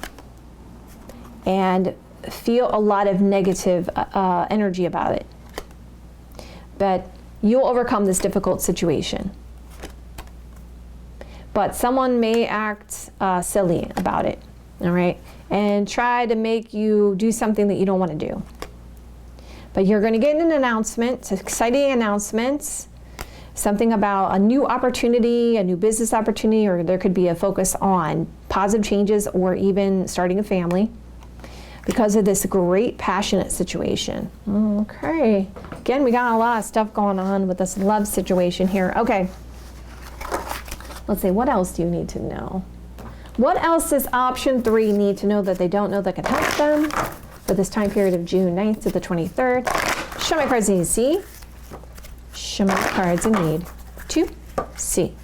and feel a lot of negative energy about it. But you'll overcome this difficult situation. But someone may act silly about it, all right? And try to make you do something that you don't want to do. But you're going to get an announcement, exciting announcements, something about a new opportunity, a new business opportunity, or there could be a focus on positive changes or even starting a family because of this great passionate situation. Okay. Again, we got a lot of stuff going on with this love situation here. Okay. Let's see, what else do you need to know? What else does option 3 need to know that they don't know that could help them for this time period of June 9th to the 23rd? Show my cards I need to see. Show my cards I need to see.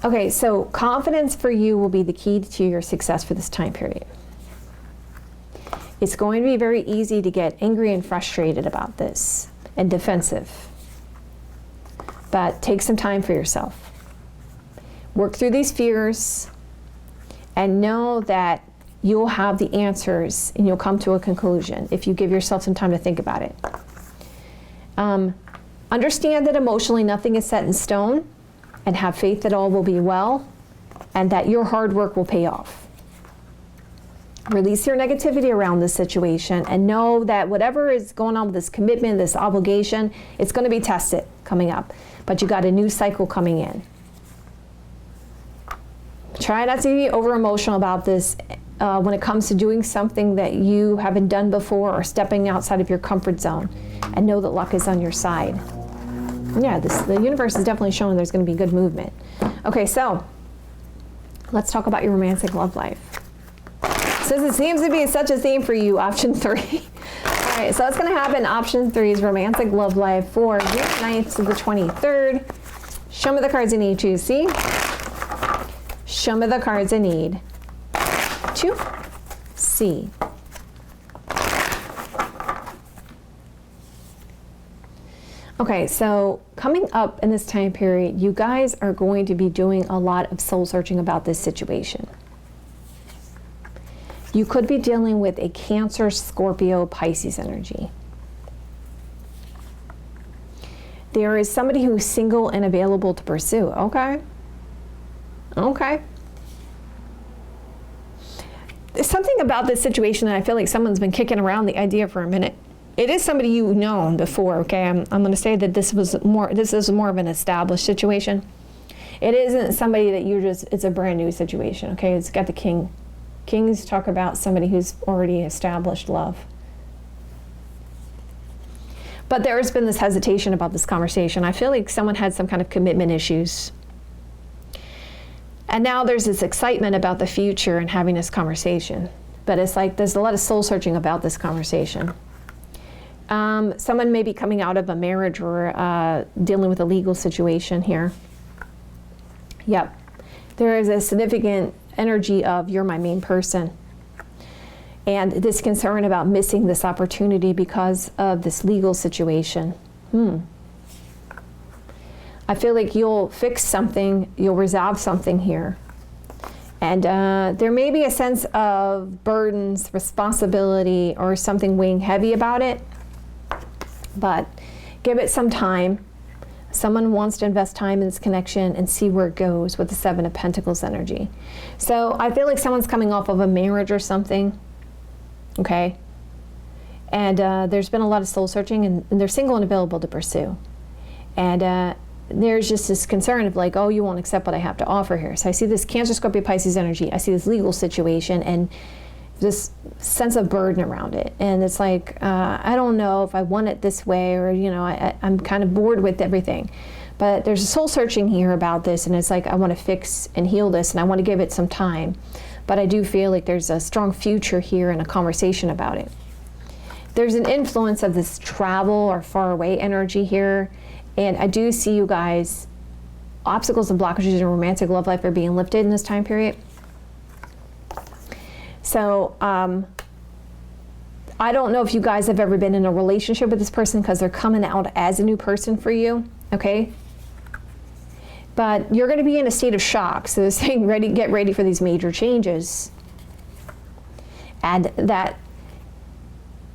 Okay, so confidence for you will be the key to your success for this time period. It's going to be very easy to get angry and frustrated about this and defensive. But take some time for yourself. Work through these fears and know that you'll have the answers and you'll come to a conclusion if you give yourself some time to think about it. Understand that emotionally nothing is set in stone, and have faith that all will be well and that your hard work will pay off. Release your negativity around this situation and know that whatever is going on with this commitment, this obligation, it's going to be tested coming up. But you got a new cycle coming in. Try not to be over emotional about this when it comes to doing something that you haven't done before or stepping outside of your comfort zone, and know that luck is on your side. Yeah, the universe is definitely showing there's going to be good movement. Okay, so let's talk about your romantic love life. Since it seems to be such a theme for you, option 3. All right, so what's going to happen? Option 3 is romantic love life for June 9th to the 23rd. Show me the cards I need to see. Show me the cards I need to see. Okay, so coming up in this time period, you guys are going to be doing a lot of soul searching about this situation. You could be dealing with a Cancer, Scorpio, Pisces energy. There is somebody who's single and available to pursue. Okay. Okay. There's something about this situation that I feel like someone's been kicking around the idea for a minute. It is somebody you've known before, okay? I'm going to say that this is more of an established situation. It isn't somebody that it's a brand new situation, okay? It's got the king. Kings talk about somebody who's already established love. But there has been this hesitation about this conversation. I feel like someone had some kind of commitment issues. And now there's this excitement about the future and having this conversation. But it's like there's a lot of soul searching about this conversation. Someone may be coming out of a marriage or dealing with a legal situation here. Yep. There is a significant energy of you're my main person. And this concern about missing this opportunity because of this legal situation. I feel like you'll fix something, you'll resolve something here. And there may be a sense of burdens, responsibility, or something weighing heavy about it. But give it some time. Someone wants to invest time in this connection and see where it goes with the Seven of Pentacles energy. So I feel like someone's coming off of a marriage or something. Okay? And there's been a lot of soul searching, and they're single and available to pursue. And there's just this concern of like, oh, you won't accept what I have to offer here. So I see this Cancer, Scorpio, Pisces energy. I see this legal situation and this sense of burden around it. And it's like, I don't know if I want it this way, or, I'm kind of bored with everything. But there's a soul searching here about this, and it's like, I want to fix and heal this, and I want to give it some time. But I do feel like there's a strong future here and a conversation about it. There's an influence of this travel or far away energy here. And I do see you guys, obstacles and blockages in romantic love life are being lifted in this time period. So I don't know if you guys have ever been in a relationship with this person, because they're coming out as a new person for you, okay? But you're going to be in a state of shock. So they're saying, get ready for these major changes. And that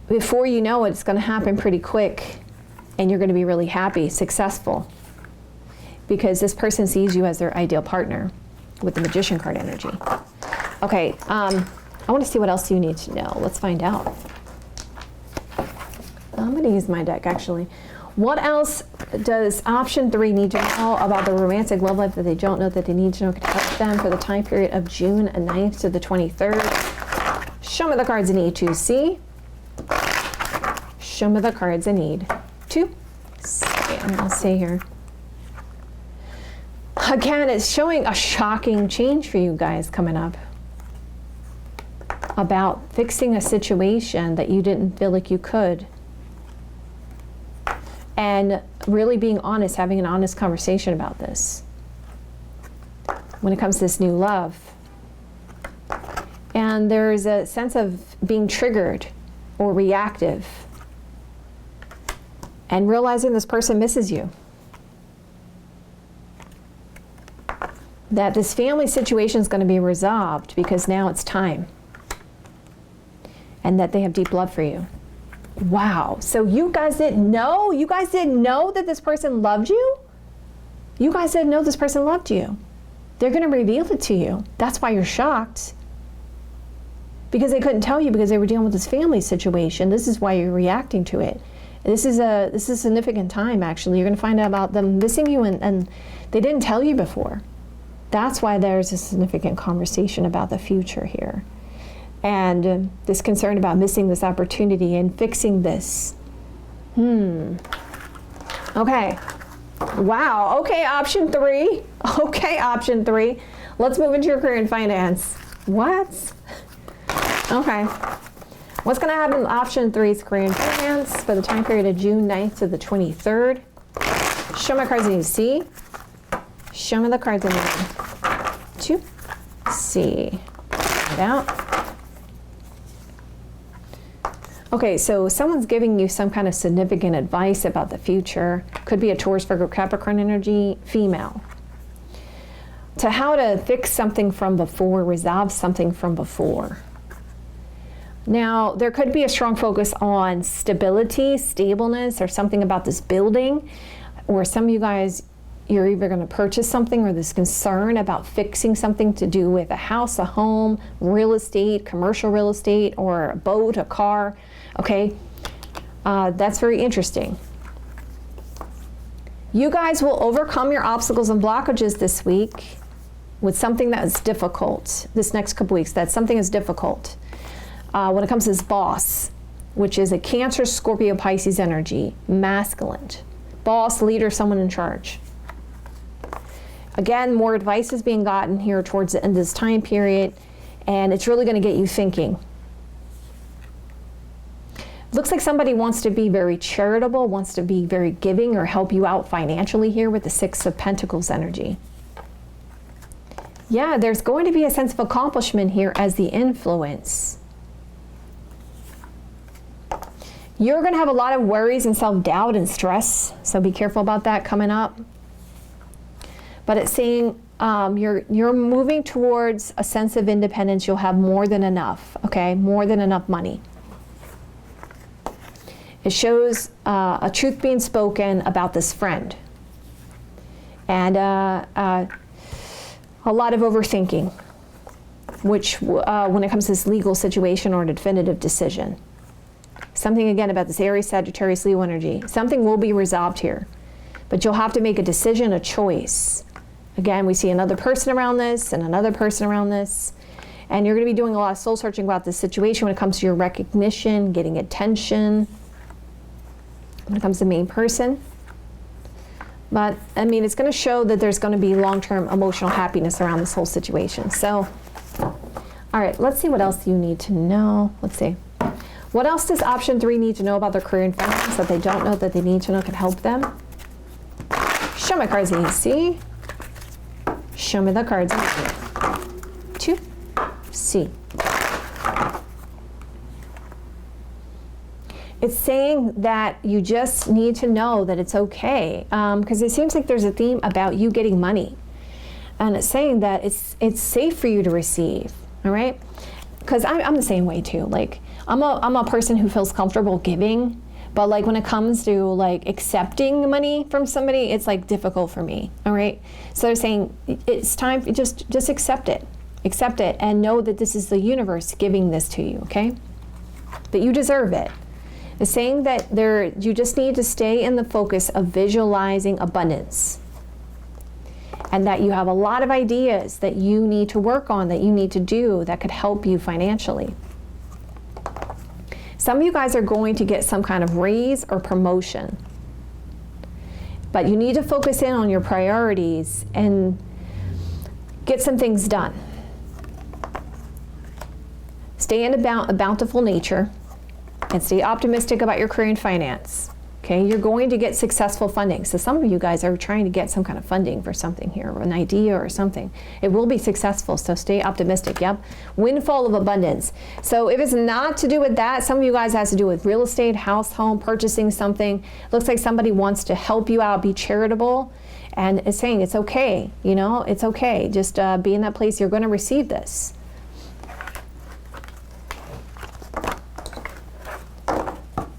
before you know it, it's going to happen pretty quick. And you're going to be really happy, successful. Because this person sees you as their ideal partner with the Magician card energy. Okay, I want to see what else you need to know. Let's find out. I'm going to use my deck, actually. What else does option 3 need to know about the romantic love life that they don't know that they need to know to help them for the time period of June 9th to the 23rd? Show me the cards I need to see. Show me the cards I need to see. And I'll see here. Again, it's showing a shocking change for you guys coming up. About fixing a situation that you didn't feel like you could. And really being honest, having an honest conversation about this when it comes to this new love. And there's a sense of being triggered or reactive and realizing this person misses you. That this family situation is going to be resolved because now it's time. And that they have deep love for you. Wow, so you guys didn't know? You guys didn't know that this person loved you? You guys didn't know this person loved you. They're going to reveal it to you. That's why you're shocked. Because they couldn't tell you because they were dealing with this family situation. This is why you're reacting to it. This is a significant time, actually. You're going to find out about them missing you and they didn't tell you before. That's why there's a significant conversation about the future here. And this concern about missing this opportunity and fixing this. Okay. Wow. Okay, option 3. Okay, option 3. Let's move into your career and finance. What? Okay. What's going to happen in option 3's career and finance for the time period of June 9th to the 23rd? Show my cards I need to see. Show me the cards I need to see. Find out. Okay, so someone's giving you some kind of significant advice about the future. Could be a Taurus, Virgo, Capricorn energy, female. To how to fix something from before, resolve something from before. Now, there could be a strong focus on stability, stableness, or something about this building. Or some of you guys, you're either going to purchase something or this concern about fixing something to do with a house, a home, real estate, commercial real estate, or a boat, a car. Okay, that's very interesting. You guys will overcome your obstacles and blockages this week with something that is difficult. This next couple weeks, that something is difficult. When it comes to this boss, which is a Cancer, Scorpio, Pisces energy, masculine. Boss, leader, someone in charge. Again, more advice is being gotten here towards the end of this time period, and it's really going to get you thinking. Looks like somebody wants to be very charitable, wants to be very giving or help you out financially here with the 6 of Pentacles energy. Yeah, there's going to be a sense of accomplishment here as the influence. You're going to have a lot of worries and self-doubt and stress, so be careful about that coming up. But it's saying you're moving towards a sense of independence. You'll have more than enough, okay? More than enough money. It shows a truth being spoken about this friend. And a lot of overthinking, which when it comes to this legal situation or a definitive decision. Something again about this Aries, Sagittarius, Leo energy. Something will be resolved here. But you'll have to make a decision, a choice. Again, we see another person around this and another person around this. And you're going to be doing a lot of soul searching about this situation when it comes to your recognition, getting attention. When it comes to the main person. But I mean, it's going to show that there's going to be long-term emotional happiness around this whole situation. So, all right, let's see what else you need to know. Let's see. What else does option 3 need to know about their career and finance that they don't know that they need to know can help them? Show me cards that you see. Show me the cards that you see. It's saying that you just need to know that it's okay, because it seems like there's a theme about you getting money, and it's saying that it's safe for you to receive. All right, because I'm the same way too. Like I'm a person who feels comfortable giving, but like when it comes to like accepting money from somebody, it's like difficult for me. All right, so they're saying it's time. Just accept it, and know that this is the universe giving this to you. Okay, that you deserve it. It's saying that you just need to stay in the focus of visualizing abundance, and that you have a lot of ideas that you need to work on, that you need to do, that could help you financially. Some of you guys are going to get some kind of raise or promotion, but you need to focus in on your priorities and get some things done. Stay in a bountiful nature. And stay optimistic about your career and finance. Okay, you're going to get successful funding. So some of you guys are trying to get some kind of funding for something here, or an idea or something. It will be successful, so stay optimistic. Yep, windfall of abundance. So if it's not to do with that, some of you guys has to do with real estate, house, home, purchasing something. Looks like somebody wants to help you out, be charitable, and it's saying it's okay. You know, it's okay. Just be in that place. You're going to receive this.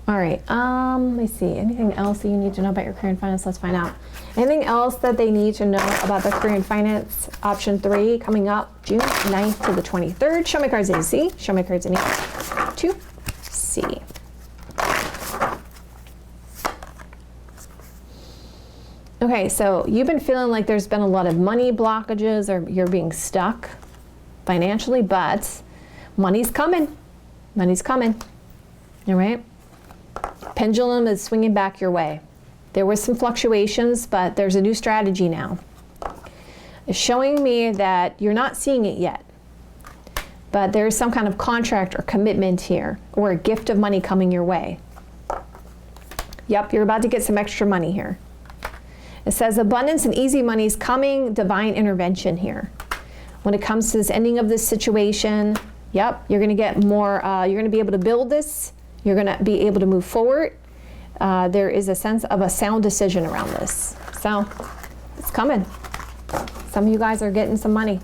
All right, let me see. Anything else that you need to know about your career and finance? Let's find out. Anything else that they need to know about their career and finance? Option 3 coming up June 9th to the 23rd. Show me cards that you see. Show me cards that you need to see. Okay, so you've been feeling like there's been a lot of money blockages, or you're being stuck financially, but money's coming. Money's coming. All right? Pendulum is swinging back your way. There was some fluctuations, but there's a new strategy now. It's showing me that you're not seeing it yet, but there's some kind of contract or commitment here, or a gift of money coming your way. Yep, you're about to get some extra money here. It says abundance and easy money is coming, divine intervention here. When it comes to this ending of this situation, yep, you're going to get more, you're going to be able to build this. You're going to be able to move forward. There is a sense of a sound decision around this. So it's coming. Some of you guys are getting some money.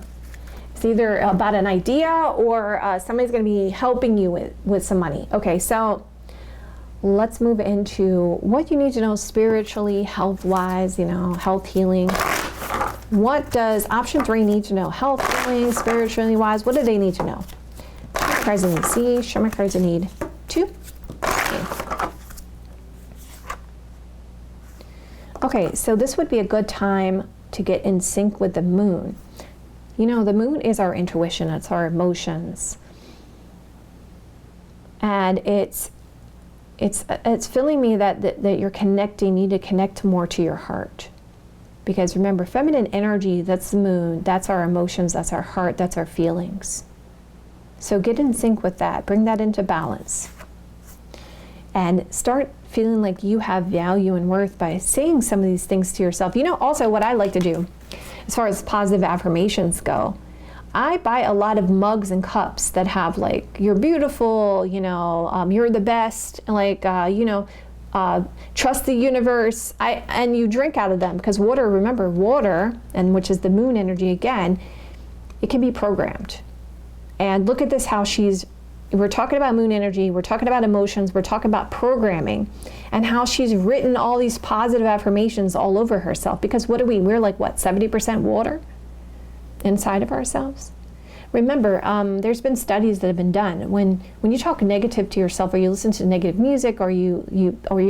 It's either about an idea, or somebody's going to be helping you with some money. Okay, so let's move into what you need to know spiritually, health-wise, you know, health, healing. What does option 3 need to know? Health, healing, spiritually wise, what do they need to know? Show me cards I need C, show me cards I need 2. Okay, so this would be a good time to get in sync with the moon. You know, the moon is our intuition, it's our emotions. And it's feeling me that you're connecting, you need to connect more to your heart. Because remember, feminine energy, that's the moon, that's our emotions, that's our heart, that's our feelings. So get in sync with that, bring that into balance. And start feeling like you have value and worth by saying some of these things to yourself. You know, also what I like to do, as far as positive affirmations go, I buy a lot of mugs and cups that have like, you're beautiful, you know, you're the best, like, you know, trust the universe, and you drink out of them, because water, remember, water, and which is the moon energy again, it can be programmed. And look at this, how we're talking about moon energy, we're talking about emotions, we're talking about programming, and how she's written all these positive affirmations all over herself. Because we're like, what, 70% water inside of ourselves? Remember, there's been studies that have been done. When you talk negative to yourself, or you listen to negative music, or you're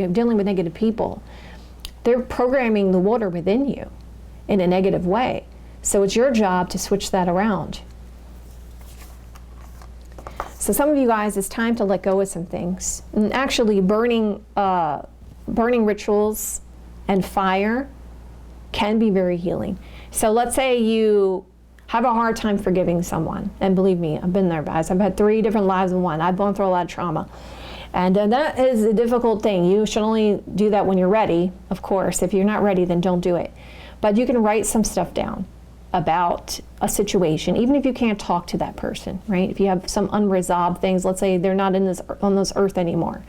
dealing with negative people, they're programming the water within you in a negative way. So it's your job to switch that around. So some of you guys, it's time to let go of some things. And actually burning rituals and fire can be very healing. So let's say you have a hard time forgiving someone. And believe me, I've been there, guys. I've had 3 different lives in one. I've gone through a lot of trauma. And that is a difficult thing. You should only do that when you're ready, of course. If you're not ready, then don't do it. But you can write some stuff down about a situation, even if you can't talk to that person, right? If you have some unresolved things, let's say they're not on this earth anymore,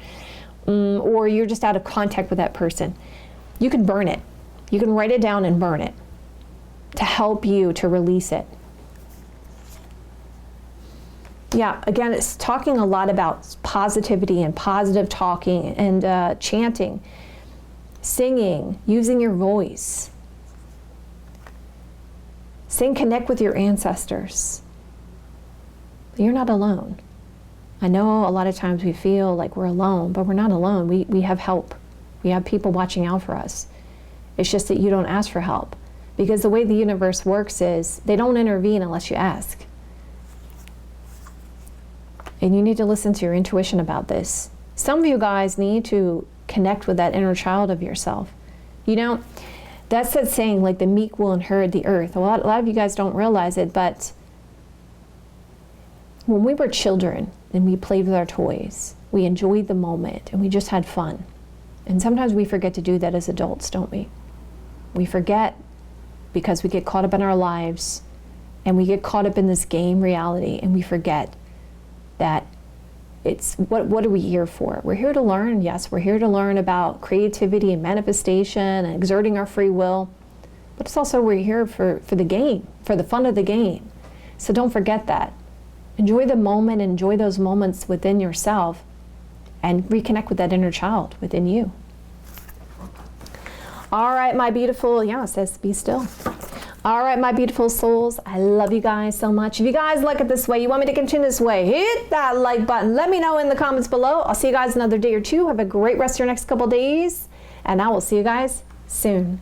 or you're just out of contact with that person, you can burn it. You can write it down and burn it to help you to release it. Yeah, again, it's talking a lot about positivity and positive talking and chanting, singing, using your voice. Sing, connect with your ancestors. You're not alone. I know a lot of times we feel like we're alone, but we're not alone. We have help. We have people watching out for us. It's just that you don't ask for help. Because the way the universe works is they don't intervene unless you ask. And you need to listen to your intuition about this. Some of you guys need to connect with that inner child of yourself. You know, that's that saying, like the meek will inherit the earth. A lot of you guys don't realize it, but when we were children and we played with our toys, we enjoyed the moment and we just had fun. And sometimes we forget to do that as adults, don't we? We forget because we get caught up in our lives and we get caught up in this game reality, and we forget that it's what are we here for? We're here to learn. Yes, we're here to learn about creativity and manifestation and exerting our free will, but it's also we're here for the game, for the fun of the game. So don't forget that. Enjoy the moment, enjoy those moments within yourself, and reconnect with that inner child within you. All right, my beautiful, yeah, it says be still. All right, my beautiful souls, I love you guys so much. If you guys like it this way, you want me to continue this way, hit that like button. Let me know in the comments below. I'll see you guys another day or two. Have a great rest of your next couple days, and I will see you guys soon.